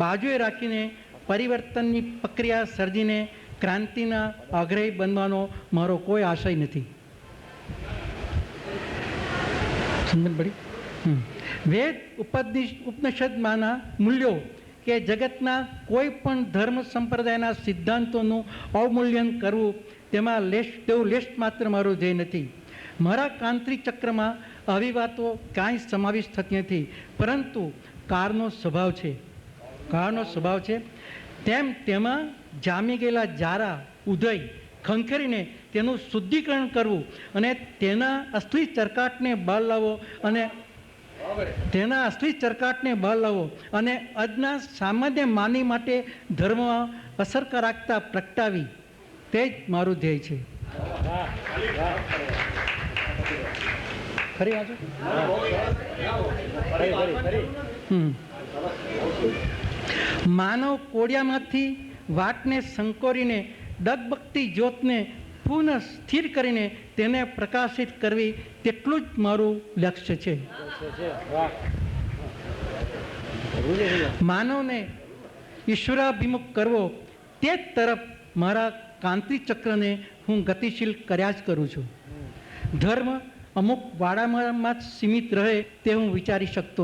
S1: બાજુએ રાખીને પરિવર્તનની પ્રક્રિયા સર્જીને ક્રાંતિના આગ્રહી બનવાનો મારો કોઈ આશય નથી. સમજણ પડી? વેદ ઉપનિષદમાંના મૂલ્યો કે જગતના કોઈ પણ ધર્મ સંપ્રદાયના સિદ્ધાંતોનું અવમૂલ્યન કરવું, તેમાં લેશ માત્ર મારું ધ્યેય નથી. મારા ક્રાંતિ ચક્રમાં આવી વાતો કાંઈ સમાવેશ થતી નથી, પરંતુ કાળનો સ્વભાવ છે. તેમાં જામી ગયેલા જારા ઉદય ખંખેરીને તેનું શુદ્ધિકરણ કરવું અને તેના અસલી ચરકાટને બહાર લાવવો અને આજના સામાન્ય માનવી માટે ધર્મમાં અસરકારકતા પ્રગટાવી, તે જ મારું ધ્યેય છે. ખરી વાંચો. માનવ કોડિયામાંથી વાટને સંકોરીને ડગબગતી જ્યોતને પુનઃ સ્થિર કરીને તેને પ્રકાશિત કરવી, તેટલું જ મારું લક્ષ્ય છે. માનવને ઈશ્વરાભિમુખ કરવો, તે જ તરફ મારા ક્રાંતિ ચક્રને હું ગતિશીલ કર્યા જ કરું છું. ધર્મ અમુક વાડામાં જ સીમિત રહે તે હું વિચારી શકતો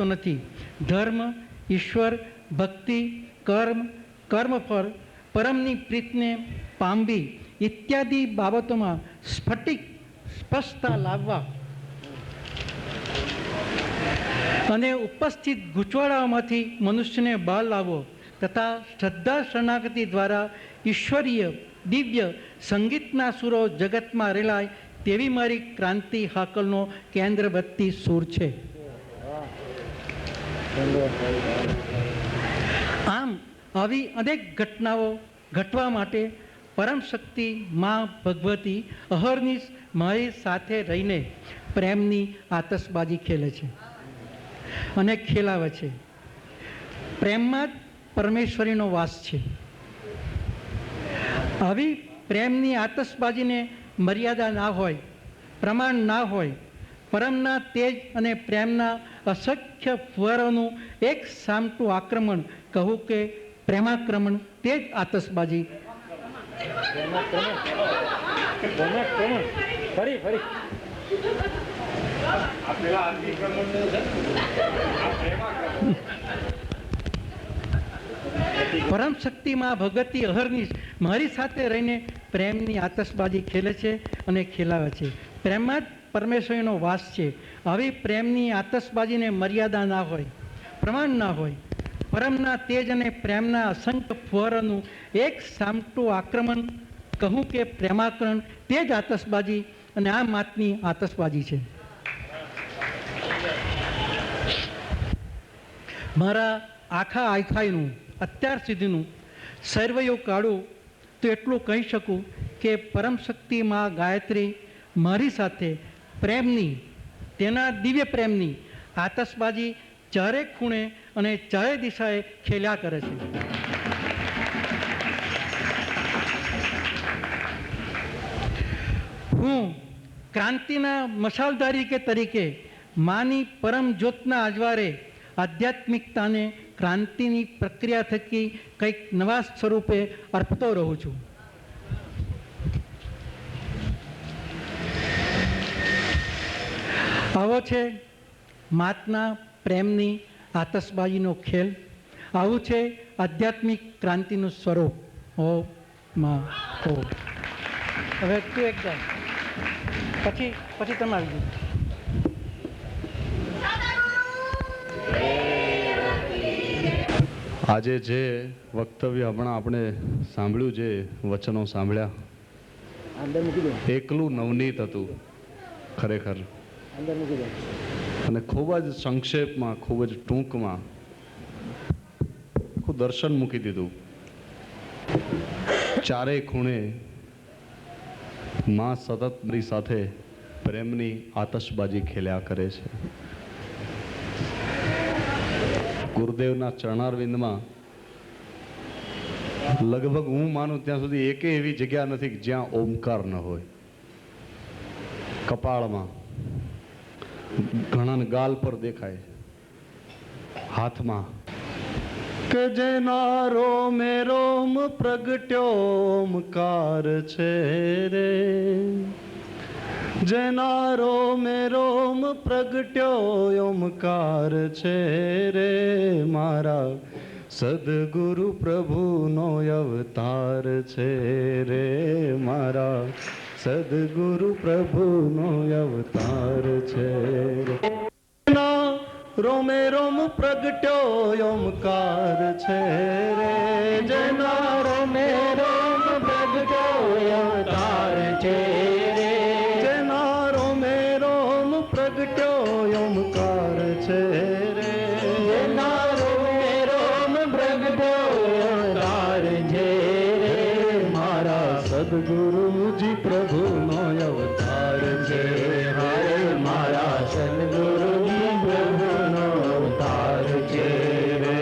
S1: નથી. ધર્મ, ઈશ્વર, ભક્તિ, કર્મફળ, પરમની પ્રીતને પામવી ઇત્યાદિ બાબતોમાં સ્પષ્ટતા લાવવા અને ઉપસ્થિત ગૂંચવાડાઓમાંથી મનુષ્યને બહાર લાવવો તથા શ્રદ્ધા શરણાગતિ દ્વારા ઈશ્વરીય દિવ્ય સંગીતના સુરો જગતમાં રેલાય તેવી મારી ક્રાંતિ હાકલનો કેન્દ્રવર્તી સૂર છે. આમ આવી અનેક ઘટનાઓ ઘટવા માટે પરમ શક્તિ માં ભગવતી અહર્નિશ મારી સાથે રહીને પ્રેમની આતશબાજી ખેલે છે અને ખેલાવે છે. પ્રેમમાં જ પરમેશ્વરીનો વાસ છે. આવી પ્રેમની આતશબાજીને મર્યાદા ના હોય, પ્રમાણ ના હોય, પરમના તેજ અને પ્રેમના અસંખ્ય ફુવારોનું એક સામટું આક્રમણ, કહું કે પ્રેમાક્રમણ, તે જ આતશબાજી. પરમ શક્તિમાં ભગવતી અહર્નિશ મારી સાથે રહીને પ્રેમની આતશબાજી ખેલે છે અને ખેલાવે છે. પ્રેમમાં જ પરમેશ્વરીનો વાસ છે. આવી પ્રેમની આતશબાજીને મર્યાદા ના હોય, પ્રમાણ ના હોય, પરમના તેજ અને પ્રેમના અસંખ્ય ફુવારાનું એક સામટું આક્રમણ, કહું કે પ્રેમાકરણ, તે જ આતશબાજી અને આ માતની આતશબાજી છે. મારા આખા આખાઈનું અત્યાર સુધીનું સર્વૈવ કાઢું તો એટલું કહી શકું કે પરમ શક્તિ માં ગાયત્રી મારી સાથે પ્રેમની, તેના દિવ્ય પ્રેમની આતશબાજી ચારે ખૂણે અને ચારે દિશાએ ખેલ્યા કરે છે. હું ક્રાંતિના મશાલધારી તરીકે માની પરમ જ્યોતના અજવાળે આધ્યાત્મિકતાને ક્રાંતિની પ્રક્રિયા થકી કંઈક નવા સ્વરૂપે અર્પતો રહું છું. આવો છે માતના પ્રેમની આતશબાજીનો ખેલ, આવું છે આધ્યાત્મિક ક્રાંતિનું સ્વરૂપ. ઓ માં ઓ. હવે તું એક જાય પછી તમે આવી ગયું.
S8: આજે જે વક્તવ્ય હમણાં આપણે સાંભળ્યું, જે વચનો સાંભળ્યા, એકલું નવનીત હતું ખરેખર. અને ખૂબ જ સંક્ષેપમાં, ખૂબ જ ટૂંકમાં આખું દર્શન મૂકી દીધું. ચારેય ખૂણે માં સતત મારી સાથે પ્રેમની આતશબાજી ખેલ્યા કરે છે. ગુરુદેવના ચરણારવિંદમાં લગભગ હું માનું ત્યાં સુધી એકે એવી જગ્યા નથી કે જ્યાં ઓમકાર ન હોય. કપાળમાં, ઘણાને ગાલ પર દેખાય, હાથમાં, કે જેના રોમે રોમ પ્રગટ્યો ઓમકાર છે રે, જેના રોમે રોમ પ્રગટ્યો ઓમકાર છે રે, મારા સદગુરુ પ્રભુનો અવતાર છે રે, મારા સદગુરુ પ્રભુનો અવતાર છે રે. રોમે રોમ પ્રગટ્યો ઓમકાર છે રે, જેના રોમે રોમ પ્રગટ્યો અવતાર છે રે, જેના રોમે રોમ પ્રગટ્યો ઓમકાર છે રે, જેના રોમે રોમ પ્રગટ્યો અવતાર છે રે, મારા સદગુરુજી પ્રભુનો અવતાર છે રે, મારા સદગુરુજી પ્રભુનો અવતાર છે રે.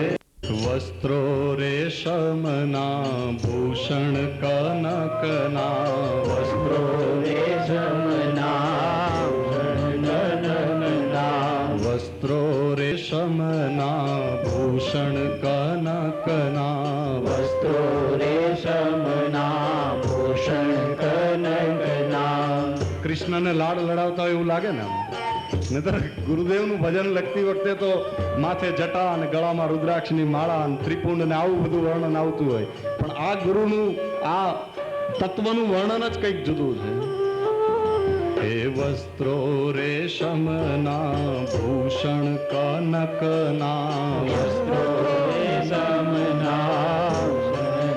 S8: વસ્ત્રો રેશમના ભૂષણ કનકના, વસ્ત્રો રેશમના વસ્ત્રો રેશમના ભૂષણ કનકના, વસ્ત્રો રેશમના ભૂષણ કનકના. કૃષ્ણને લાડ લડાવતા હોય એવું લાગે ને. નહીતર ગુરુદેવનું ભજન લખતી વખતે તો માથે જટા અને ગળામાં રુદ્રાક્ષની માળા અને ત્રિપુંડ ને આવું બધું વર્ણન આવતું હોય, પણ આ ગુરુનું આ તત્વનું વર્ણન જ કંઈક જુદું છે. હે વસ્ત્રો રેશમના ભૂષણ કનકના, વસ્ત્રો રેશમના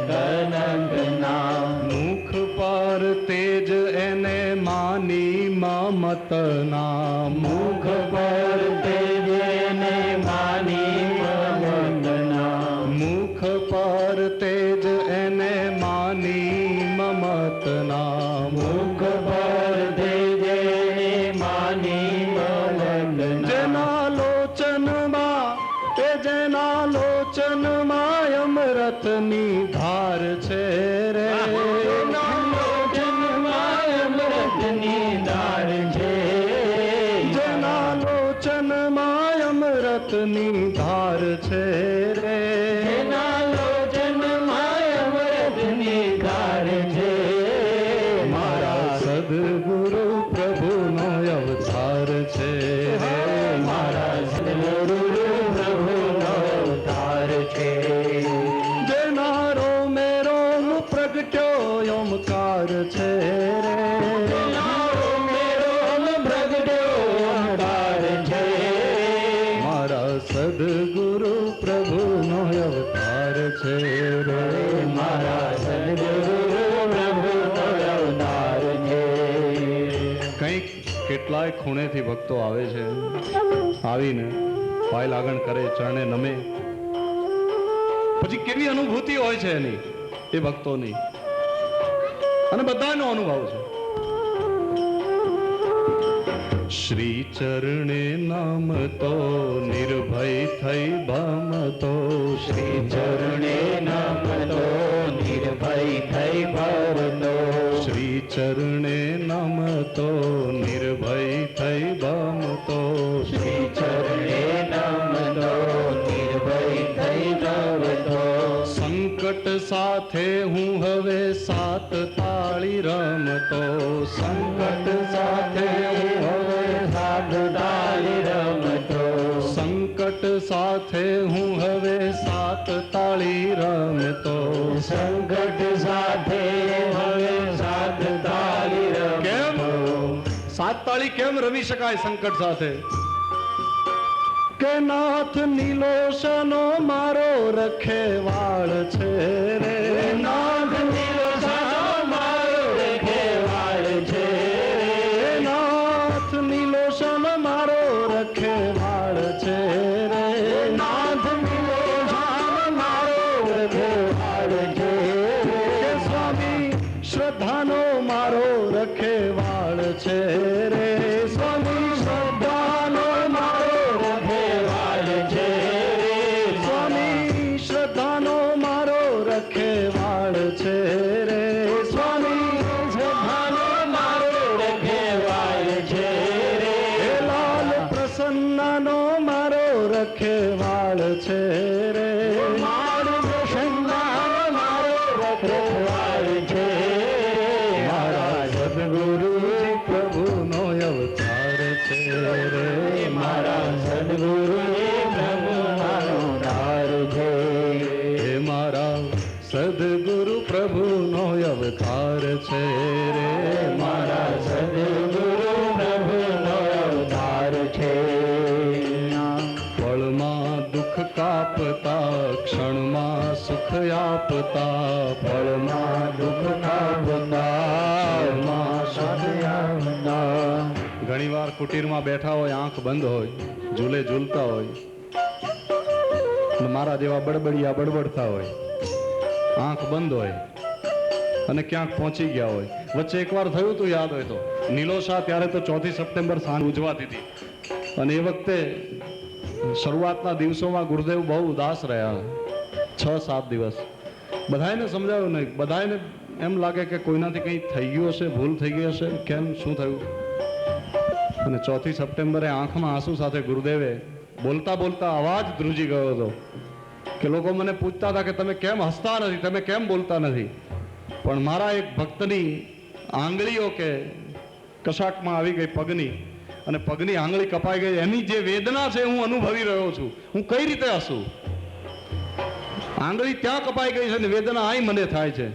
S8: કનકના, મુખ પર તેજ એને માની મમતના, મુખ પર તેજ એને માની મમતના, મુખ પર તેજ એને માની મમતના, મુખ પર તેજ એને માની મમતના. જેના લોચનમાં તે જેના લોચનમાં અમૃતની ધાર છે રે, અમૃતની ધાર છે રે, જેના લોચનમાં અમૃતની ધાર છે, મારા સદગુરુ પ્રભુનો અવતાર છે રે, મારા સદગુરુ પ્રભુનો અવતાર છે. જેના રોમે રોમ પ્રગટ્યો ઓમકાર છે રે, જેના રોમે રોમ પ્રગટ્યો ઓમકાર છે, સદગુરુ પ્રભુનો અવતાર છે રે, મારા સદગુરુ પ્રભુનો અવતાર છે. કંઈક કેટલાય ખૂણેથી ભક્તો આવે છે, આવીને પાય લાગણ કરે, ચરણે નમે. પછી કેવી અનુભૂતિ હોય છે એની, એ ભક્તોની, અને બધાનો અનુભવ છે. શ્રી ચરણે નમતો નિર્ભય થઈ ભમતો, શ્રી ચરણે નમતો નિર્ભય થઈ ભમતો, શ્રી ચરણે નમતો નિર્ભય થઈ ભમતો, શ્રી ચરણે નમતો નિર્ભય થઈ ભમતો. સંકટ સાથે હું હવે સાત તાળી રમતો, સંકટ સાથે હું હવે સાત સાધ તાળી રમતો, સંકટ સાથે હું હવે સાત તાળી રમતો, સંકટ સાથે હવે સાત તાળી રમતો. સાત તાળી કેમ રમી શકાય સંકટ સાથે? કે નાથ નીલોશનો મારો રખેવાળ છે રે, નાથ નીલોશનો મારો રખેવાળ છે, નાથ નીલોશનો મારો રખેવાળ છે રે, નાથ નીલોશનો મારો રખેવાળ છે, કે સ્વામી શ્રદ્ધાનો મારો રખેવાળ છે રે, સ્વામી શ્રદ્ધાનો મારો રખેવાળ છે રે, સ્વામી શ્રદ્ધાનો મારો રખેવાળ છે રે, સ્વામી શ્રદ્ધાનો મારો રખેવાળ છે રે, લાલ પ્રસન્નનો મારો રખેવાળ છે રે, લાલ પ્રસન્નનો મારો રખેવાળ છે, મારા સદગુરુજી પ્રભુનો અવતાર છે રે, મારા સદગુરુજી પ્રભુનો અવતાર છે, હે મારા સદગુરુ પ્રભુનો અવતાર છે રે, મારા સદગુરુ પ્રભુનો અવતાર છે. પળમાં દુઃખ કાપતા, ક્ષણમાં સુખ આપતા, પળમાં દુઃખ કાપતા, સુખ આપતા. ઘણીવાર કુટીરમાં બેઠા હોય, આંખ બંધ હોય, ઝૂલે ઝૂલતા હોય, અને મારા જેવા બડબડિયા બડબડતા હોય, આંખ બંધ હોય અને ક્યાંક પહોંચી ગયા હોય. વચ્ચે એકવાર થયું તું, યાદ હોય તો, નીલોશા ત્યારે તો 4 સપ્ટેમ્બર સાંજ ઉજવાતી હતી, અને એ વખતે શરૂઆતના દિવસોમાં ગુરુદેવ બહુ ઉદાસ રહ્યા, 6-7 દિવસ. બધાને સમજાવ્યું નહીં, બધાને એમ લાગે કે કોઈનાથી કંઈ થઈ ગયું હશે, ભૂલ થઈ ગઈ હશે, કેમ શું થયું. અને 4 સપ્ટેમ્બરે આંખમાં આંસુ સાથે ગુરુદેવે બોલતા બોલતા અવાજ ધ્રુજી ગયો હતો કે લોકો મને પૂછતા હતા કે તમે કેમ હસતા નથી, તમે કેમ બોલતા નથી, પણ મારા એક ભક્તની આંગળીઓ કે કશાકમાં આવી ગઈ પગની, અને પગની આંગળી કપાઈ ગઈ, એની જે વેદના છે હું અનુભવી રહ્યો છું. હું કઈ રીતે હસું? આંગળી ત્યાં કપાઈ ગઈ છે ને વેદના અહીં મને થાય છે.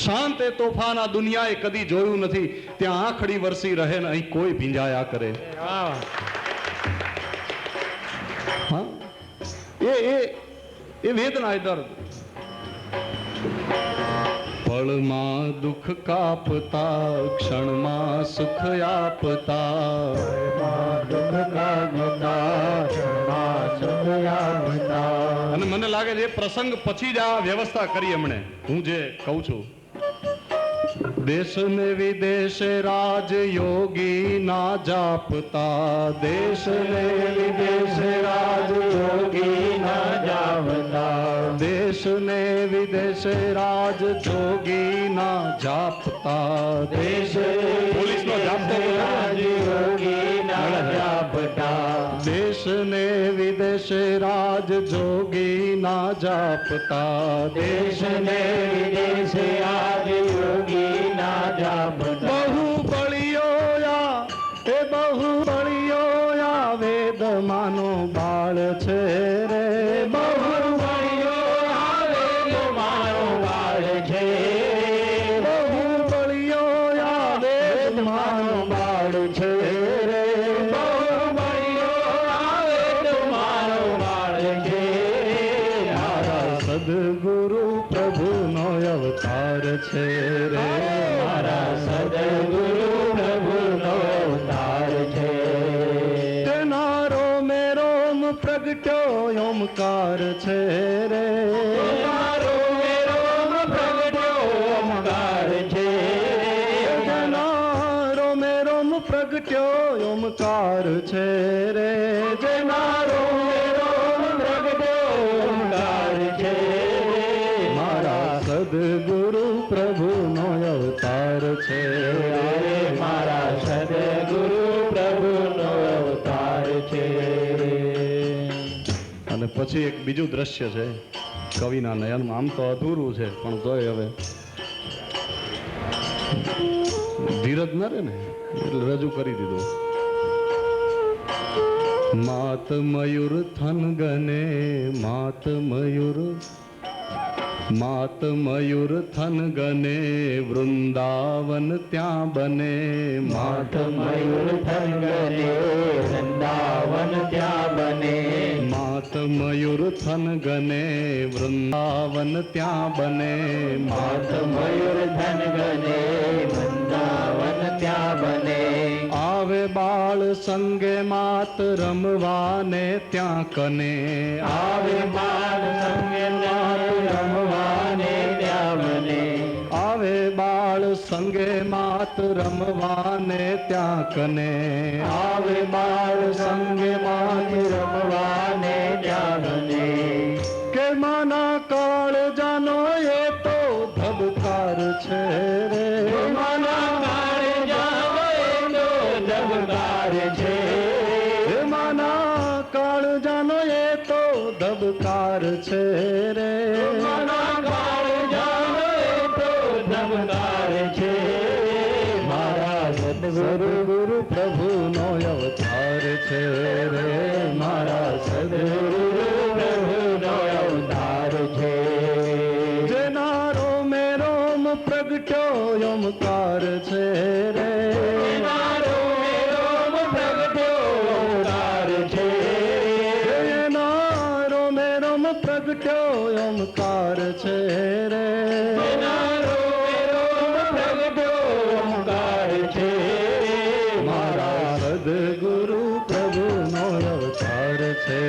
S8: શાંત એ તોફાન આ દુનિયાએ કદી જોયું નથી, ત્યાં આંખડી વરસી રહે ને અહીં કોઈ ભીંજાયા કરે. હા, એ વેદના, એ દર્દ. પળમાં દુઃખ કાપતા, ક્ષણમાં સુખ આપતા, અને મને લાગે છે એ પ્રસંગ પછી જ આ વ્યવસ્થા કરી એમણે. હું જે કહું છું, દેશ ને વિદેશે રાજ યોગી ના જાપતા, દેશ ને વિદેશે રાજ યોગી ના જાપતા, દેશ ને વિદેશે રાજ જોગી ના જાપતા, દેશ પોલીસનો જાપતો રાજ યોગી ના જાપતા, દેશ ને વિદેશે રાજ જોગી ના જાપતા, દેશ ને વિદેશે રાજ યોગી ના જાપતા. બહુ બળિયોયા, એ બહુ બળિયોયા વેદ માનો બાળ છે રે, બહુ બળિયોયા વેદ માનો બાળ છે, બહુ બળિયોયા વેદ માનો બાળ છે રે, બહુ બળિયોયા વેદ માનો બાળ છે. મારા સદગુરુ પ્રભુનો અવતાર છે રે, મારા સદગુરુ પ્રભુનો અવતાર છે. તેના રોમે રોમ પ્રગટ્યો ઓમકાર છે રે, તેના રોમે રોમ પ્રગટ્યો ઓમકાર છે, તેના રોમે રોમ પ્રગટ્યો ઓમકાર છે રે, તેના રોમે રોમ પ્રગટ્યો ઓમકાર છે. મારા સદગુરુ પ્રભુનો અવતાર છે રે, મારા સદગુરુ પ્રભુનો અવતાર છે. અને પછી એક બીજું દ્રશ્ય છે કવિના નયનમાં, આમ તો અધૂરું છે પણ તોય હવે ધીરજ ન રહે ને, એટલે રજૂ કરી દીધું. માત મયુર થન ગને, માત મયુર થન ગને, વૃંદાવન ત્યાં બને. માત મયુર થન ગને, વૃંદાવન ત્યાં બને. માત મયુર થન ગને, વૃંદાવન ત્યાં બને. માત મયુર થન ગને, વૃંદાવન ત્યાં બને. આવે બાળ સંગે માત રમવાને ત્યાં કને. આવે બાળ સંગે માત રમવાને ત્યાં બને. આવે બાળ સંગે માત રમવાને ત્યાં કને. આવે બાળ સંગે માત રમવાને ત્યાં બને. કે માના કાળ જાનો એ તો ધબકાર છે રે. માના કાળ જાનો એ તો ધબકાર છે. માના કાળ જાનો એ તો ધબકાર છે રે. માના કાળ જાનો એ તો ધબકાર છે. મારા સદગુરુ પ્રભુનો અવતાર છે રે. મારા સદગુરુ પ્રભુનો અવતાર છે. જેના રોમે રોમ પ્રગટ્યો ઓમકાર છે રે. જેના રોમે રોમ પ્રગટ્યો ઓમકાર છે. જેના રોમે રોમ પ્રગટ્યો ઓમકાર છે રે. જેના રોમે રોમ પ્રગટ્યો ઓમકાર છે. મારા સદગુરુ પ્રભુનો અવતાર છે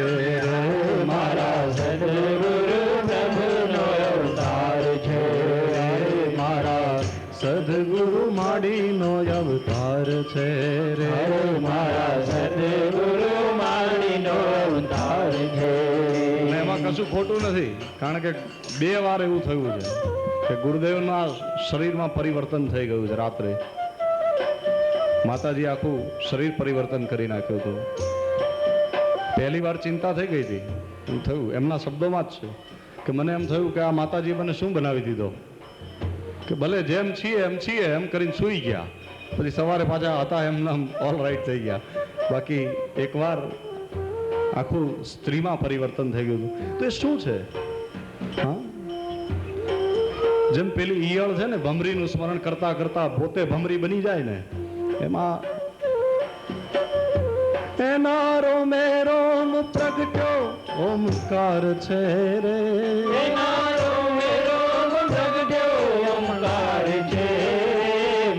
S8: રે. મારા સદગુરુ પ્રભુનો અવતાર છે. મારા સદગુરુ માડીનો અવતાર છે રે. મારા સદગુરુ માડીનો અવતાર છે. એમાં કશું ખોટું નથી, કારણ કે 2 વાર એવું થયું છે કે ગુરુદેવના શરીરમાં પરિવર્તન થઈ ગયું છે. રાત્રે માતાજી આખું શરીર પરિવર્તન કરી નાખ્યું હતું. પહેલી વાર ચિંતા થઈ ગઈ હતી. એમ થયું, એમના શબ્દોમાં જ છે કે મને એમ થયું કે આ માતાજી મને શું બનાવી દીધો, કે ભલે જેમ છીએ એમ કરીને સૂઈ ગયા. પછી સવારે પાછા હતા એમના ઓલ રાઈટ થઈ ગયા. બાકી એકવાર આખું સ્ત્રીમાં પરિવર્તન થઈ ગયું. તો એ શું છે? હા, જેમ પેલી ઈયળ છે ને, ભમરીનું સ્મરણ કરતા કરતા પોતે ભમરી બની જાય ને, એમાં એના રોમે રોમ પ્રગટ્યો ઓમકાર છે રે. એના રોમે રોમ પ્રગટ્યો ઓમકાર છે.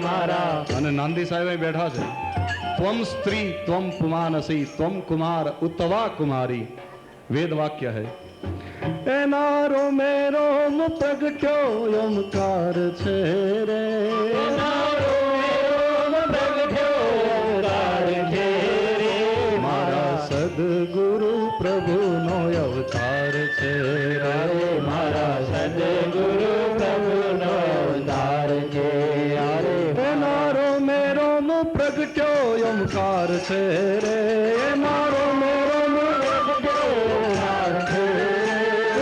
S8: મારા અને નાંદી સાહેબ બેઠા છે. ત્વમ સ્ત્રી ત્વમ પુમાનસી ત્વમ કુમાર ઉત્તવા કુમારી, વેદ વાક્ય है. એના રોમે રોમ પ્રગટ્યો ઓમકાર છે રે. એના રોમે રોમ પ્રગટ્યો ઓમકાર છે. મારા સદગુરુ પ્રભુનો અવતાર છે રે. મારા સદગુરુ પ્રભુનો અવતાર છે. એના રોમે રોમ પ્રગટ્યો ઓમકાર છે રે. એના રોમે રોમ પ્રગટ્યો ઓમકાર છે.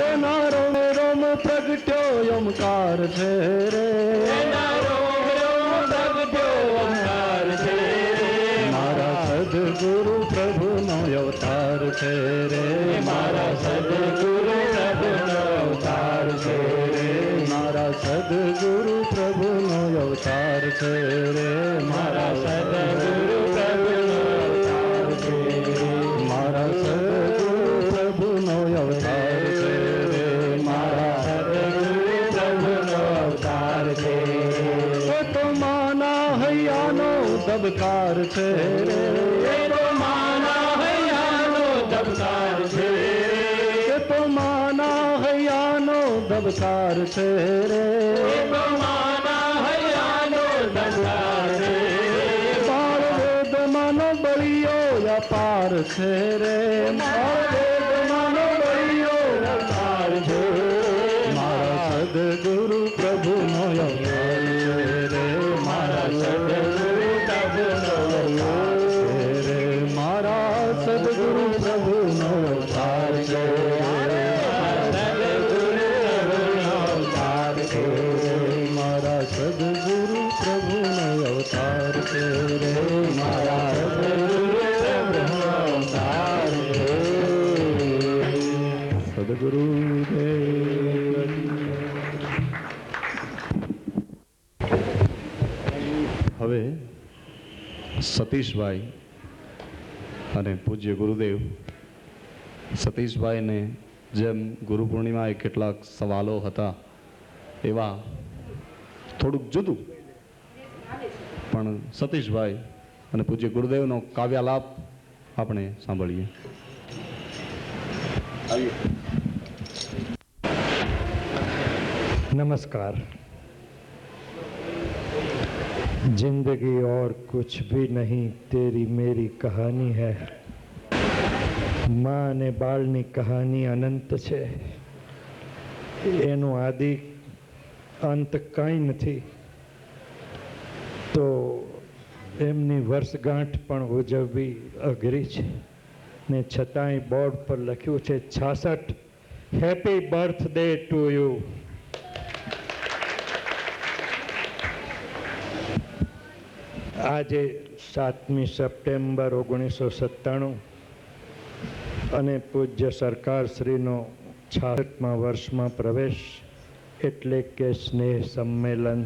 S8: એના રોમે રોમ પ્રગટ્યો ઓમકાર છે રે. એના રોમે રોમ પ્રગટ્યો ઓમકાર છે. મારા સદગુરુ પ્રભુનો અવતાર છે રે. મારા સદગુરુ પ્રભુનો અવતાર છે રે. મારા સદગુરુ પ્રભુનો અવતાર છે રે. મારા સદગુરુ પ્રભુનો અવતાર છે. મારા સદગુરુ પ્રભુનો અવતાર છે રે. મારા સદગુરુ પ્રભુનો અવતાર છે. તો માના હૈયાનો ધબકાર છે રે. તો માના હૈયાનો ધબકાર છે. તો માના હૈયાનો ધબકાર છે રે. તો માના હૈયાનો ધબકાર છે. બાળ વેદમાનો બળિયો અપાર છે રે. બાળ વેદમાનો બળિયો અપાર છે. મારા સદગુરુ પ્રભુનો અવતાર છે રે. મારા સદગુરુ પ્રભુનો અવતાર છે રે. મારા સદગુરુ પ્રભુનો અવતાર છે. મારા સદગુરુ પ્રભુનો અવતાર છે રે. સતીશભાઈ અને પૂજ્ય ગુરુદેવ. સતીશભાઈને જેમ ગુરુ પૂર્ણિમાએ કેટલાક સવાલો હતા એવા થોડુંક જુદું, પણ સતીશભાઈ અને પૂજ્ય ગુરુદેવનો કાવ્યાલાપ આપણે સાંભળીએ.
S9: नमस्कार। जिंदगी और कुछ भी नहीं, तेरी मेरी कहानी है। माँ અને બાળની કહાની અનંત છે, એનો આદિ અંત કંઈ નથી. તો એમની વર્ષગાંઠ પણ ઉજવવી અઘરી છે ને છતાંય બોર્ડ પર લખ્યું છે 66 હેપી બર્થડે ટુ યુ. આજે 7મી સપ્ટેમ્બર 1997 અને પૂજ્ય સરકારશ્રીનો 66મા વર્ષમાં પ્રવેશ એટલે કે સ્નેહ સંમેલન.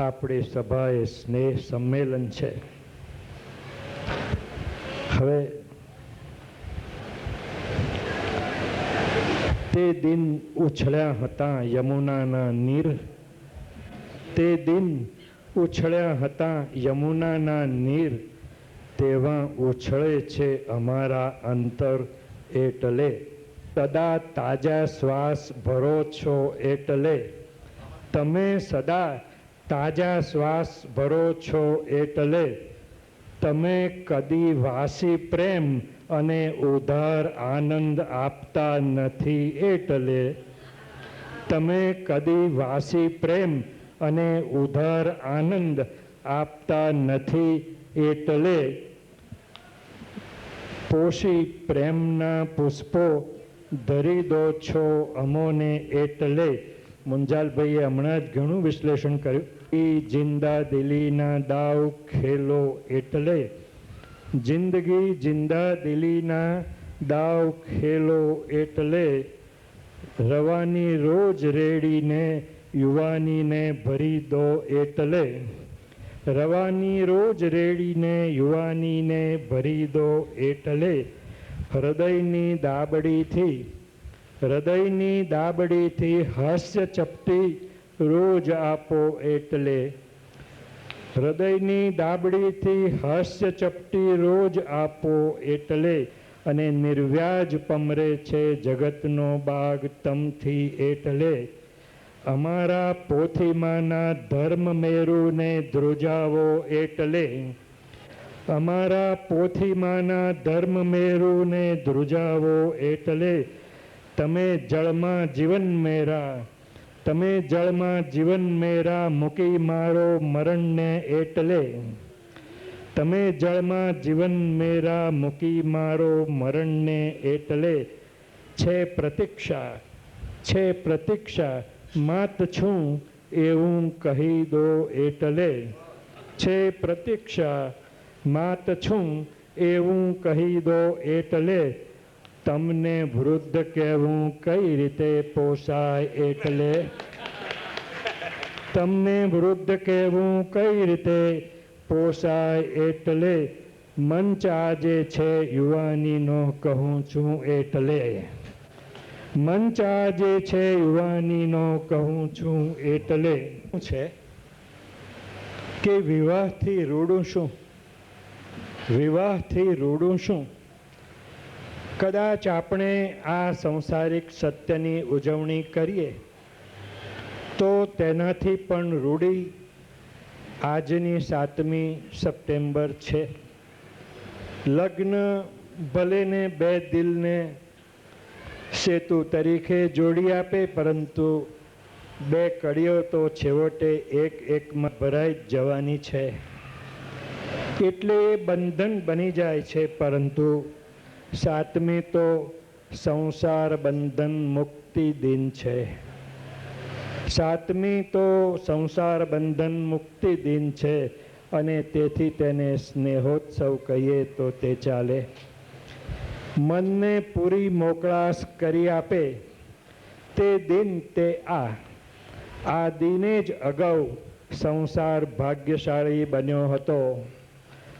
S9: આપણી સભા એ સ્નેહ સંમેલન છે. હવે તે દિન ઉછળ્યા હતા યમુનાના નીર, તે દિન ઉછળ્યા હતા યમુનાના નીર, તેવા ઉછળે છે અમારા અંતર એટલે. સદા તાજા શ્વાસ ભરો છો એટલે, તમે સદા તાજા શ્વાસ ભરો છો એટલે, તમે કદી વાસી પ્રેમ અને ઉધાર આનંદ આપતા નથી એટલે, તમે કદી વાસી પ્રેમ અને ઉધાર આનંદ આપતા નથી એટલે, પોષી પ્રેમના પુષ્પો ધરી દો છો અમોને એટલે. મુંજાલભાઈએ હમણાં જ ઘણું વિશ્લેષણ કર્યું. જિંદા દિલીના દાવ ખેલો એટલે, જિંદગી જિંદા દિલીના દાવ ખેલો એટલે, રવાની રોજ રેડીને યુવાનીને ભરી દો એટલે, રવાની રોજ રેડીને યુવાનીને ભરી દો એટલે, હૃદયની દાબડીથી હાસ્ય ચપટી રોજ આપો એટલે, હૃદયની દાબડીથી હાસ્ય ચપટી રોજ આપો એટલે, અને નિર્વ્યાજ પમરે છે જગતનો બાગ તમથી એટલે, અમારા પોથીમાના ધર્મ મેરુને ધ્રુજાવો એટલે, અમારા પોથીમાના ધર્મ મેરુને ધ્રુજાવો એટલે, તમે જળમાં જીવન મેરા મૂકી મારો મરણને એટલે, તમે જળમાં જીવન મેરા મૂકી મારો મરણને એટલે, છે પ્રતીક્ષા માત છું એવું કહી દો એટલે, છે પ્રતીક્ષા માત છું એવું કહી દો એટલે, તમને વૃદ્ધ કહેવું કઈ રીતે પોસાય એટલે, તમને વૃદ્ધ કહેવું કઈ રીતે પોસાય એટલે, મંચ આજે છે યુવાનીનો કહું છું એટલે, મંચ આજે છે યુવાનીનો કહું છું એટલે. છે કે વિવાહથી રૂડું શું, વિવાહથી રૂડું શું. કદાચ આપણે આ સંસારિક સત્યની ઉજવણી કરીએ તો તેનાથી પણ રૂડી આજની 7મી સપ્ટેમ્બર છે. લગ્ન ભલે ને બે દિલને સેતુ તરીકે જોડી આપે, પરંતુ બે કડીઓ તો છેવટે એકમાં ભરાઈ જ જવાની છે. એટલે એ બંધન બની જાય છે. પરંતુ 7મી તો સંસાર બંધન મુક્તિ દિન છે. 7મી તો સંસાર બંધન મુક્તિ દિન છે અને તેથી તેને સ્નેહોત્સવ કહીએ તો તે ચાલે. મનને પૂરી મોકળાશ કરી આપે તે દિન તે આ દિને જ અગાઉ સંસાર ભાગ્યશાળી બન્યો હતો.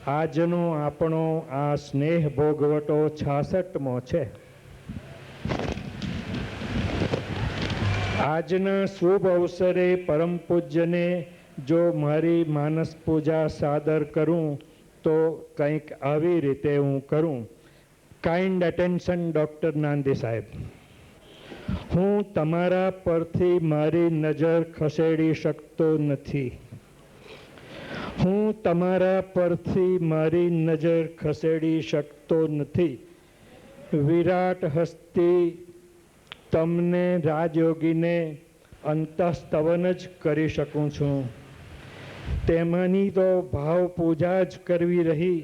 S9: આજનો આપણો આ સ્નેહ ભોગવટો 66મો છે. આજના શુભ અવસરે પરમ પૂજ્યને જો મારી માનસ પૂજા સાદર કરું તો કંઈક આવી રીતે હું કરું. કાઇન્ડ એટેન્શન ડૉક્ટર નાંદી સાહેબ, હું તમારા પરથી મારી નજર ખસેડી શકતો નથી. હું તમારા પરથી મારી નજર ખસેડી શકતો નથી. વિરાટ હસ્તી તમને રાજયોગીને અંતઃસ્તવન જ કરી શકું છું. તેમાંની તો ભાવ પૂજા જ કરવી રહી.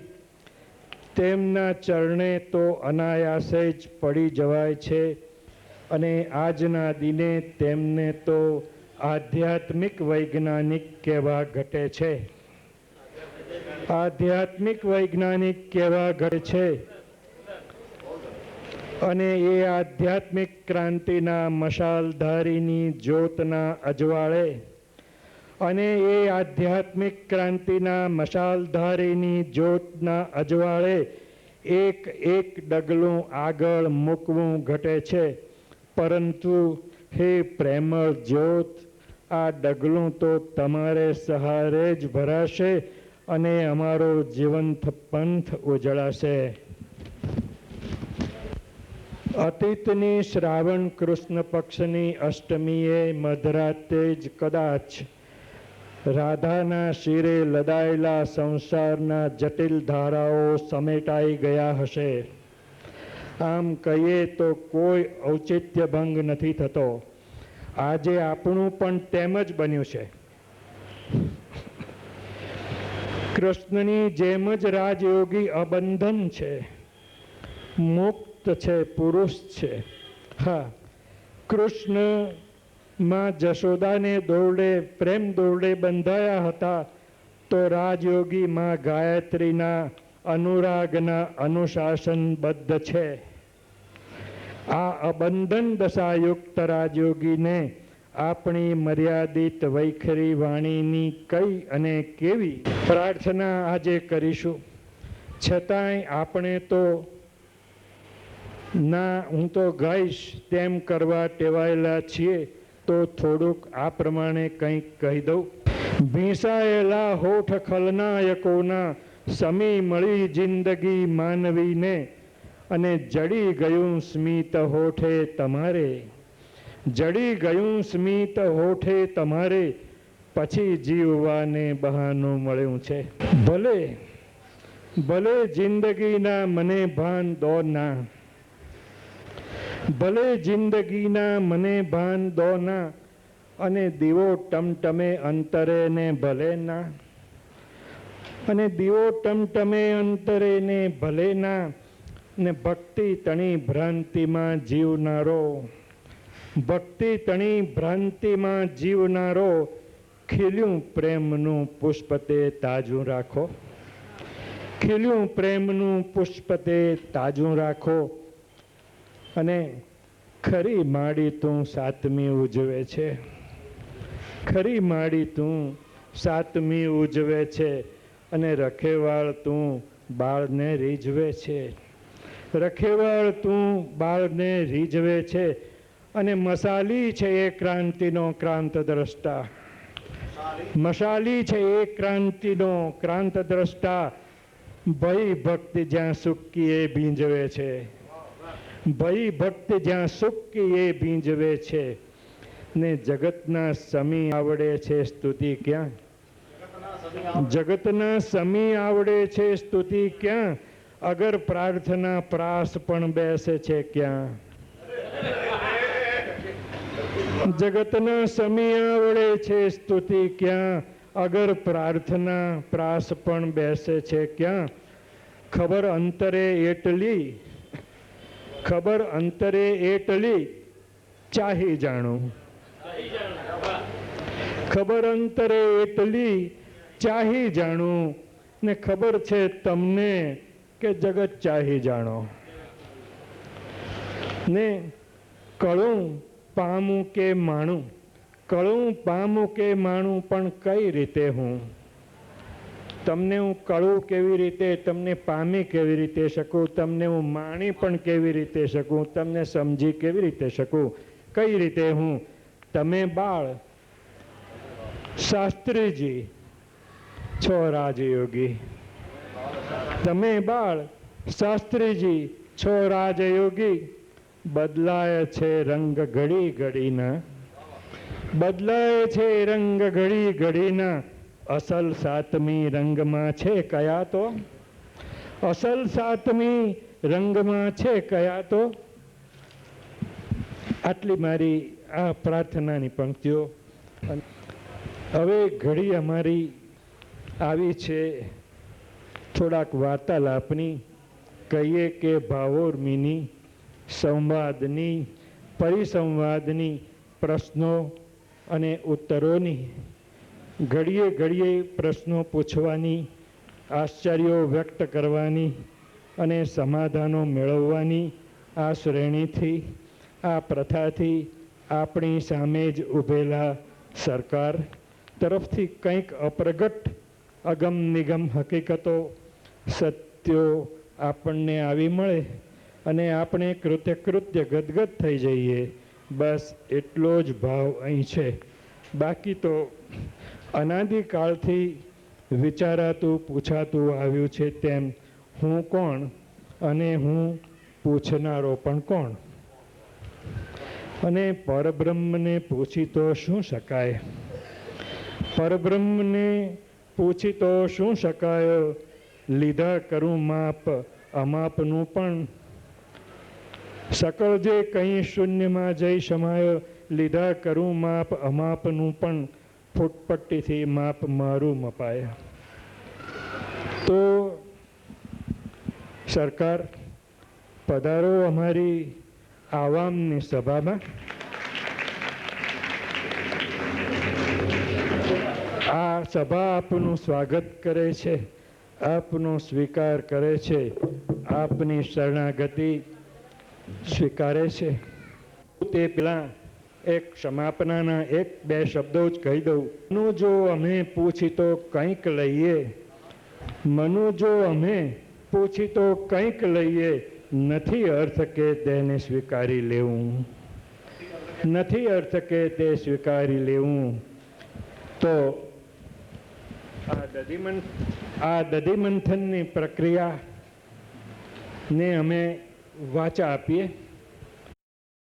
S9: તેમના ચરણે તો અનાયાસે જ પડી જવાય છે અને આજના દિને તેમને તો આધ્યાત્મિક વૈજ્ઞાનિક કહેવા ઘટે છે. આધ્યાત્મિક વૈજ્ઞાનિક કહેવા ઘટે છે અને એ આધ્યાત્મિક ક્રાંતિના મશાલધારીની જ્યોતના અજવાળે અને એ આધ્યાત્મિક ક્રાંતિના મશાલધારીની જ્યોતના અજવાળે એક એક ડગલું આગળ મૂકવું ઘટે છે. પરંતુ હે પ્રેમળ જ્યોત, આ ડગલું તો તમારે સહારે જ ભરાશે અને અમારો જીવંત પંથ ઉજળાશે. અતીતની શ્રાવણ કૃષ્ણ પક્ષની અષ્ટમીએ મધરાતે જ કદાચ રાધાના શિરે લદાયેલા સંસારના જટિલ ધારાઓ સમેટાઈ ગયા હશે. આમ કહીએ તો કોઈ ઔચિત્ય ભંગ નથી થતો. આજે આપણું પણ તેમ જ બન્યું છે. કૃષ્ણની જેમ જ રાજયોગી અબંધન છે, મુક્ત છે, પુરુષ છે. હા, કૃષ્ણમાં જશોદાને દોરડે પ્રેમ દોરડે બંધાયા હતા તો રાજયોગી માં ગાયત્રીના અનુરાગના અનુશાસનબદ્ધ છે. આ અબંધન દશાયુક્ત રાજયોગીને આપણી મર્યાદિત વૈખરી વાણીની કઈ અને કેવી પ્રાર્થના આજે કરીશું. છતાંય આપણે તો ના હું તો ગાઈશ તેમ કરવા ટેવાયેલા છીએ, તો થોડુંક આ પ્રમાણે કંઈક કહી દઉં. ભીંસાયેલા હોઠ ખલનાયકોના સમી મળી જિંદગી માનવીને અને જડી ગયું સ્મિત હોઠે તમારે. જડી ગયું સ્મિત હોઠે તમારે, પછી જીવવાને બહાનું મળ્યું છે. ભલે ભલે જિંદગીના મને ભાન દો ના, ભલે જિંદગીના મને ભાન દો ના, અને દીવો ટમટમે અંતરે ને ભલે ના, અને દીવો ટમટમે અંતરે ને ભલે ના, ને ભક્તિ તણી ભ્રાંતિમાં જીવનારો, ભક્તિ તણી ભ્રાંતિમાં જીવનારો, ખીલ્યું પ્રેમનું પુષ્પ તે તાજું રાખો. ખીલ્યું પ્રેમનું પુષ્પ તે તાજું રાખો. અને ખરી માડી તું સાતમી ઉજવે છે, ખરી માડી તું સાતમી ઉજવે છે, અને રખેવાળ તું બાળને રીઝવે છે. રખેવાળ તું બાળને રીઝવે છે, અને મસાલી છે એ ક્રાંતિનો ક્રાંત દ્રષ્ટા. મસાલી છે એ ક્રાંતિનો ક્રાંત દ્રષ્ટા. ભય ભક્તિ જ્યાં સુક્કી એ ભીંજવે છે, ભય ભક્તિ જ્યાં સુક્કી એ ભીંજવે છે. ને જગતના સમી આવડે છે સ્તુતિ ક્યાં, જગતના સમી આવડે છે સ્તુતિ ક્યાં, અગર પ્રાર્થના પ્રાસ પણ બેસે છે ક્યાં. જગતના સમી આવડે છે સ્તુતિ ક્યાં, અગર પ્રાર્થના પ્રાસ પણ બેસે છે ક્યાં. ખબર અંતરે એટલી, ખબર અંતરે એટલી ચાહી જાણું, ખબર અંતરે એટલી ચાહી જાણું, ને ખબર છે તમને કે જગત ચાહી જાણો. ને કળું પામું કે માણું, કળું પામું કે માણું, પણ કઈ રીતે હું, તમને હું કળું કેવી રીતે, તમને પામી કેવી રીતે શકું, તમને હું માણી પણ કેવી રીતે શકું, તમને સમજી કેવી રીતે શકું, કઈ રીતે હું. તમે બાળ શાસ્ત્રીજી છો રાજયોગી, તમે બાળ શાસ્ત્રીજી છો રાજયોગી. બદલાય છે રંગ ઘડી ઘડીના, બદલાય છે રંગ ઘડી ઘડીના. અસલ સાતમી રંગમાં છે કયા તો, અસલ સાતમી રંગમાં છે કયા તો. આટલી મારી આ પ્રાર્થનાની પંક્તિઓ. હવે ઘડી અમારી આવી છે થોડાક વાર્તાલાપની, કહીએ કે ભાવોર્મીની, સંવાદની, પરિસંવાદની, પ્રશ્નો અને ઉત્તરોની. ઘડીએ ઘડીએ પ્રશ્નો પૂછવાની, આશ્ચર્યો વ્યક્ત કરવાની અને સમાધાનો મેળવવાની આ શ્રેણીથી, આ પ્રથાથી આપણી સામે જ ઊભેલા સરકાર તરફથી કંઈક અપ્રગટ અગમ નિગમ હકીકતો, સત્યો આપણને આવી મળે અને આપણે કૃત્ય ગદગદ થઈ જઈએ. બસ એટલો જ ભાવ અહીં છે. બાકી તો અનાદિકાળથી વિચારાતું પૂછાતું આવ્યું છે તેમ હું કોણ અને હું પૂછનારો પણ કોણ. અને પરબ્રહ્મને પૂછી તો શું શકાય, પરબ્રહ્મને પૂછી તો શું શકાય. લીધા કરું માપ અમાપનું પણ, સકળ જે કંઈ શૂન્યમાં જઈ સમાય. લીધા કરું માપ અમાપનું પણ, ફૂટપટ્ટીથી માપ મારું મપાય. તો સરકાર પધારો અમારી આવામની સભામાં. આ સભા આપનું સ્વાગત કરે છે, આપનો સ્વીકાર કરે છે, આપની શરણાગતિ સ્વીકારે છે. તે પેલા એક સમાપનાના એક બે શબ્દો જ કહી દઉં. મનુ જો અમે પૂછી તો કંઈક લઈએ, મનુ જો અમે પૂછી તો કંઈક લઈએ. નથી અર્થ કે તેને સ્વીકારી લેવું, નથી અર્થ કે તે સ્વીકારી લેવું. તો આ દધિમંથનની પ્રક્રિયાને અમે વાચા આપીએ.